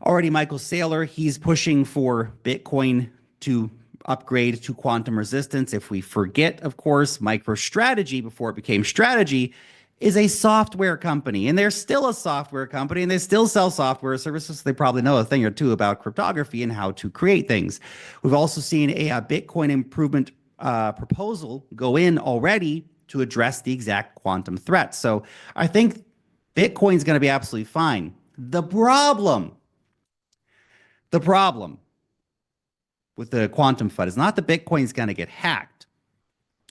already Michael Saylor. He's pushing for Bitcoin to upgrade to quantum resistance. If we forget, of course, MicroStrategy, before it became Strategy, is a software company, and they're still a software company, and they still sell software services. So they probably know a thing or two about cryptography and how to create things. We've also seen a Bitcoin improvement proposal go in already to address the exact quantum threat. So I think Bitcoin's going to be absolutely fine. The problem with the quantum FUD is not that Bitcoin's going to get hacked.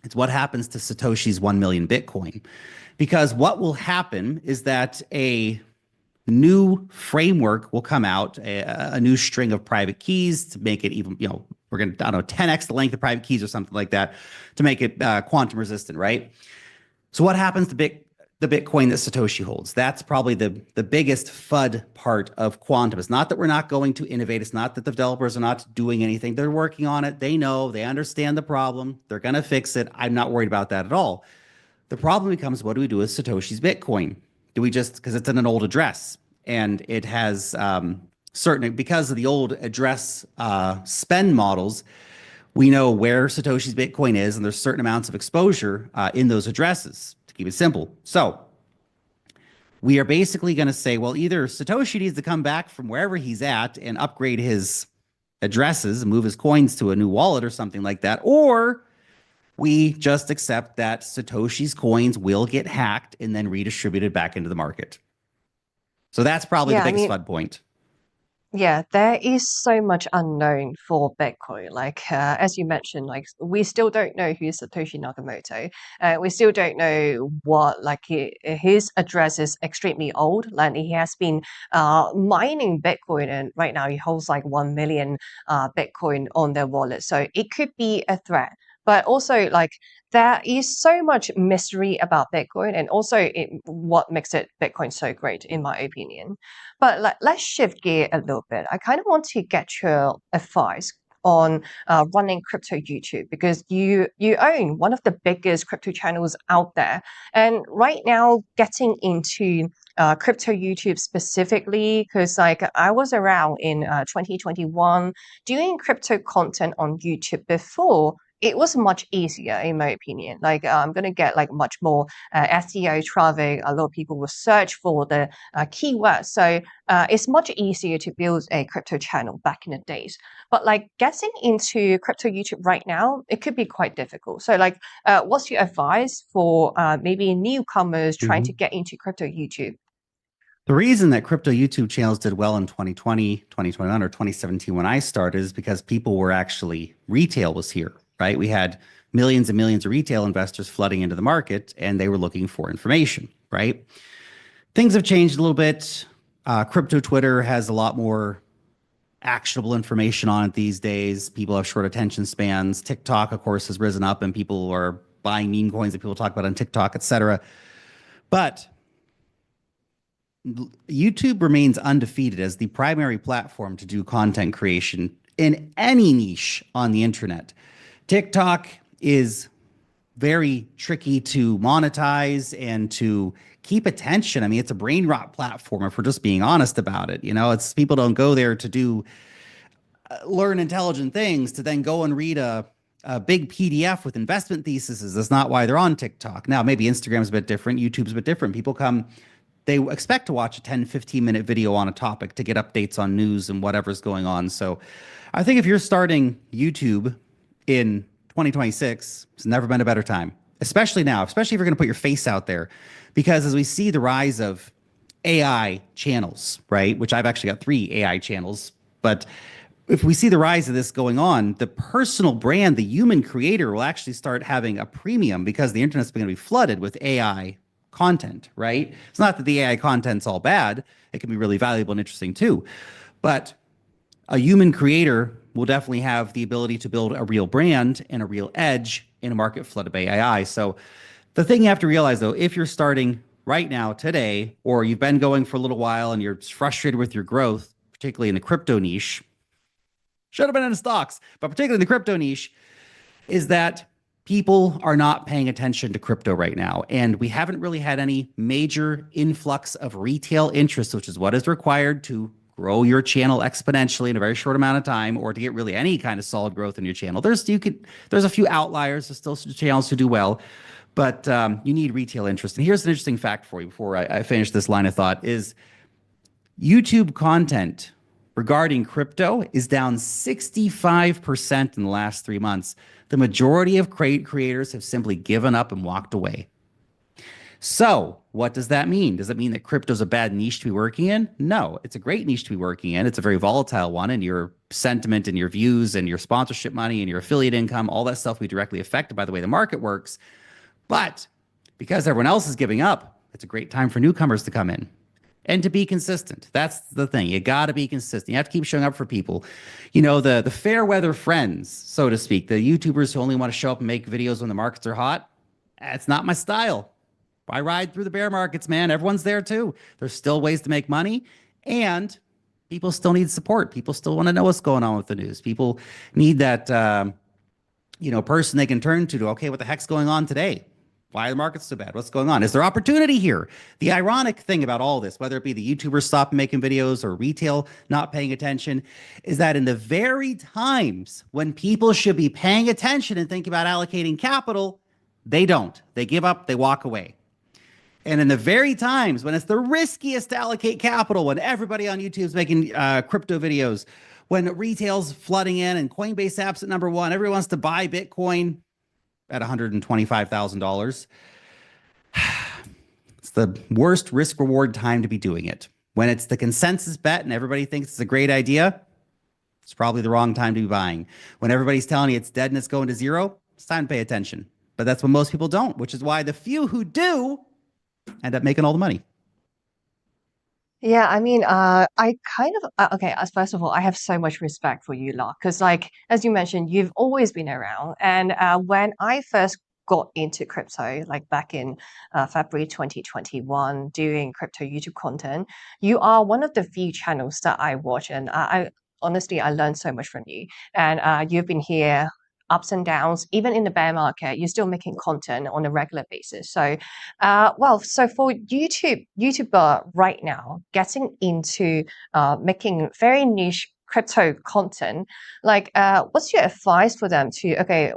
It's what happens to Satoshi's 1 million Bitcoin. Because what will happen is that a new framework will come out, a new string of private keys to make it even, we're going to, 10x the length of private keys or something like that to make it quantum resistant, right? So what happens to the Bitcoin that Satoshi holds? That's probably the biggest FUD part of quantum. It's not that we're not going to innovate. It's not that the developers are not doing anything. They're working on it. They know, they understand the problem. They're going to fix it. I'm not worried about that at all. The problem becomes, what do we do with Satoshi's Bitcoin? Do we just, because it's in an old address and it has because of the old address spend models, we know where Satoshi's Bitcoin is, and there's certain amounts of exposure in those addresses, to keep it simple. So we are basically going to say, well, either Satoshi needs to come back from wherever he's at and upgrade his addresses and move his coins to a new wallet or something like that, or we just accept that Satoshi's coins will get hacked and then redistributed back into the market. So that's probably the biggest FUD point. Yeah, there is so much unknown for Bitcoin. As you mentioned, we still don't know who's Satoshi Nakamoto. We still don't know what, his address is extremely old. He has been mining Bitcoin, and right now he holds 1 million Bitcoin on their wallet. So it could be a threat. But also, there is so much mystery about Bitcoin, and also what makes Bitcoin so great, in my opinion. But let's shift gear a little bit. I kind of want to get your advice on running crypto YouTube, because you own one of the biggest crypto channels out there. And right now, getting into crypto YouTube specifically, because I was around in 2021 doing crypto content on YouTube before. It was much easier, in my opinion. I'm going to get much more SEO traffic. A lot of people will search for the keywords. So it's much easier to build a crypto channel back in the days. But getting into crypto YouTube right now, it could be quite difficult. So what's your advice for maybe newcomers trying to get into crypto YouTube? The reason that crypto YouTube channels did well in 2020, 2021, or 2017 when I started is because people were actually, retail was here. Right? We had millions and millions of retail investors flooding into the market, and they were looking for information, right? Things have changed a little bit. Crypto Twitter has a lot more actionable information on it these days. People have short attention spans. TikTok, of course, has risen up, and people are buying meme coins that people talk about on TikTok, etc. But YouTube remains undefeated as the primary platform to do content creation in any niche on the internet. TikTok is very tricky to monetize and to keep attention. I mean, it's a brain rot platform, if we're just being honest about it. It's people don't go there to do learn intelligent things, to then go and read a big PDF with investment theses. That's not why they're on TikTok. Now, maybe Instagram's a bit different, YouTube's a bit different. People come, they expect to watch a 10, 15-minute video on a topic to get updates on news and whatever's going on. So I think if you're starting YouTube in 2026, it's never been a better time, especially now, especially if you're going to put your face out there, because as we see the rise of AI channels, right, which I've actually got 3 AI channels, but if we see the rise of this going on, the personal brand, the human creator will actually start having a premium because the internet's going to be flooded with AI content, right? It's not that the AI content's all bad. It can be really valuable and interesting too, but a human creator will definitely have the ability to build a real brand and a real edge in a market flooded by AI. So the thing you have to realize, though, if you're starting right now, today, or you've been going for a little while and you're frustrated with your growth, particularly in the crypto niche, should have been in stocks, but particularly in the crypto niche, is that people are not paying attention to crypto right now. And we haven't really had any major influx of retail interest, which is what is required to grow your channel exponentially in a very short amount of time, or to get really any kind of solid growth in your channel. There's a few outliers. There's still channels who do well, but you need retail interest. And here's an interesting fact for you before I finish this line of thought: is YouTube content regarding crypto is down 65% in the last 3 months. The majority of creators have simply given up and walked away. So what does that mean? Does it mean that crypto is a bad niche to be working in? No, it's a great niche to be working in. It's a very volatile one, and your sentiment and your views and your sponsorship money and your affiliate income, all that stuff will be directly affected by the way the market works. But because everyone else is giving up, it's a great time for newcomers to come in. And to be consistent. That's the thing. You got to be consistent. You have to keep showing up for people. You know, the fair weather friends, so to speak, the YouTubers who only want to show up and make videos when the markets are hot. That's not my style. I ride through the bear markets, man. Everyone's there too. There's still ways to make money, and people still need support. People still want to know what's going on with the news. People need that, person they can turn to, okay, what the heck's going on today? Why are the markets so bad? What's going on? Is there opportunity here? The ironic thing about all this, whether it be the YouTubers stopping making videos or retail not paying attention, is that in the very times when people should be paying attention and thinking about allocating capital, they don't. They give up, they walk away. And in the very times when it's the riskiest to allocate capital, when everybody on YouTube is making crypto videos, when retail's flooding in and Coinbase apps at number one, everyone wants to buy Bitcoin at $125,000. It's the worst risk reward time to be doing it. When it's the consensus bet and everybody thinks it's a great idea, it's probably the wrong time to be buying. When everybody's telling you it's dead and it's going to zero, it's time to pay attention. But that's when most people don't, which is why the few who do end up making all the money. Yeah, I mean, I kind of okay. First of all, I have so much respect for you, Lark, because like as you mentioned, you've always been around. And when I first got into crypto, like back in February 2021, doing crypto YouTube content, you are one of the few channels that I watch, and I honestly I learned so much from you. And you've been here ups and downs, even in the bear market, you're still making content on a regular basis. So, so for YouTuber right now, getting into making very niche crypto content, like what's your advice for them to, okay,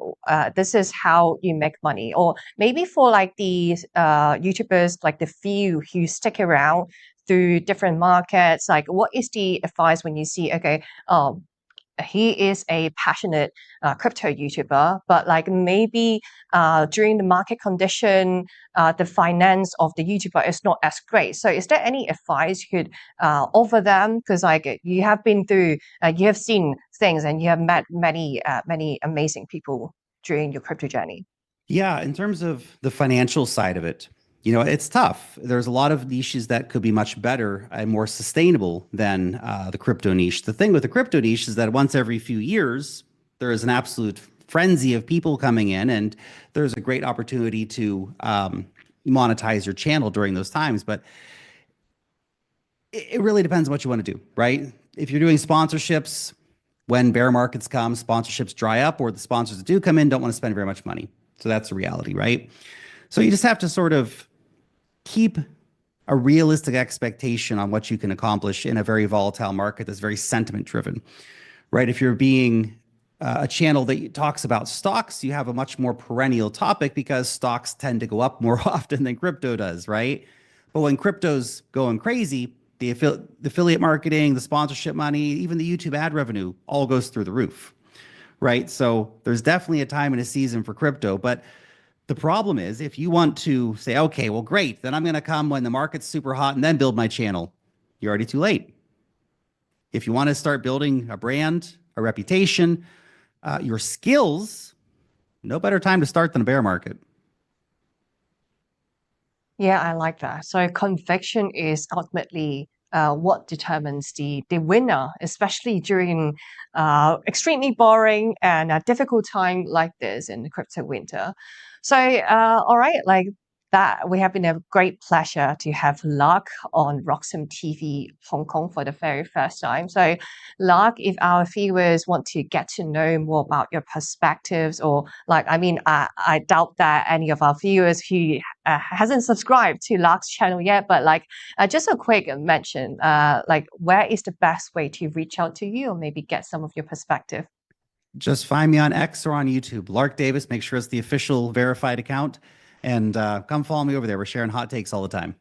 this is how you make money? Or maybe for like the YouTubers, like the few who stick around through different markets, like what is the advice when you see, okay, he is a passionate crypto YouTuber, but like maybe during the market condition, the finance of the YouTuber is not as great. So is there any advice you could offer them? Because like you have been through, you have seen things and you have met many amazing people during your crypto journey. Yeah, in terms of the financial side of it, it's tough. There's a lot of niches that could be much better and more sustainable than the crypto niche. The thing with the crypto niche is that once every few years, there is an absolute frenzy of people coming in, and there's a great opportunity to monetize your channel during those times. But it really depends on what you want to do, right? If you're doing sponsorships, when bear markets come, sponsorships dry up, or the sponsors that do come in don't want to spend very much money. So that's the reality, right? So you just have to sort of keep a realistic expectation on what you can accomplish in a very volatile market that's very sentiment driven, right? If you're being a channel that talks about stocks, you have a much more perennial topic because stocks tend to go up more often than crypto does, right? But when crypto's going crazy, the affiliate marketing, the sponsorship money, even the YouTube ad revenue all goes through the roof, right? So there's definitely a time and a season for crypto, but the problem is if you want to say, okay, well, great, then I'm going to come when the market's super hot and then build my channel, you're already too late. If you want to start building a brand, a reputation, your skills, no better time to start than a bear market. Yeah, I like that. So conviction is ultimately what determines the winner, especially during extremely boring and a difficult time like this in the crypto winter. So, all right, like that, we have been a great pleasure to have Lark on Roxham TV Hong Kong for the very first time. So, Lark, if our viewers want to get to know more about your perspectives, or like, I mean, I doubt that any of our viewers who hasn't subscribed to Lark's channel yet, but like just a quick mention, like where is the best way to reach out to you or maybe get some of your perspective? Just find me on X or on YouTube. Lark Davis, make sure it's the official verified account. And come follow me over there. We're sharing hot takes all the time.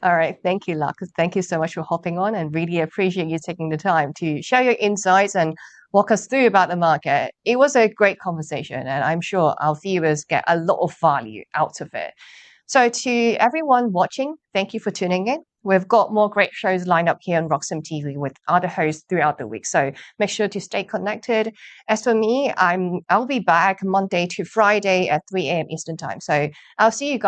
All right. Thank you, Lark. Thank you so much for hopping on and really appreciate you taking the time to share your insights and walk us through about the market. It was a great conversation and I'm sure our viewers get a lot of value out of it. So to everyone watching, thank you for tuning in. We've got more great shows lined up here on Roxham TV with other hosts throughout the week. So make sure to stay connected. As for me, I'll be back Monday to Friday at 3 a.m. Eastern Time. So I'll see you guys.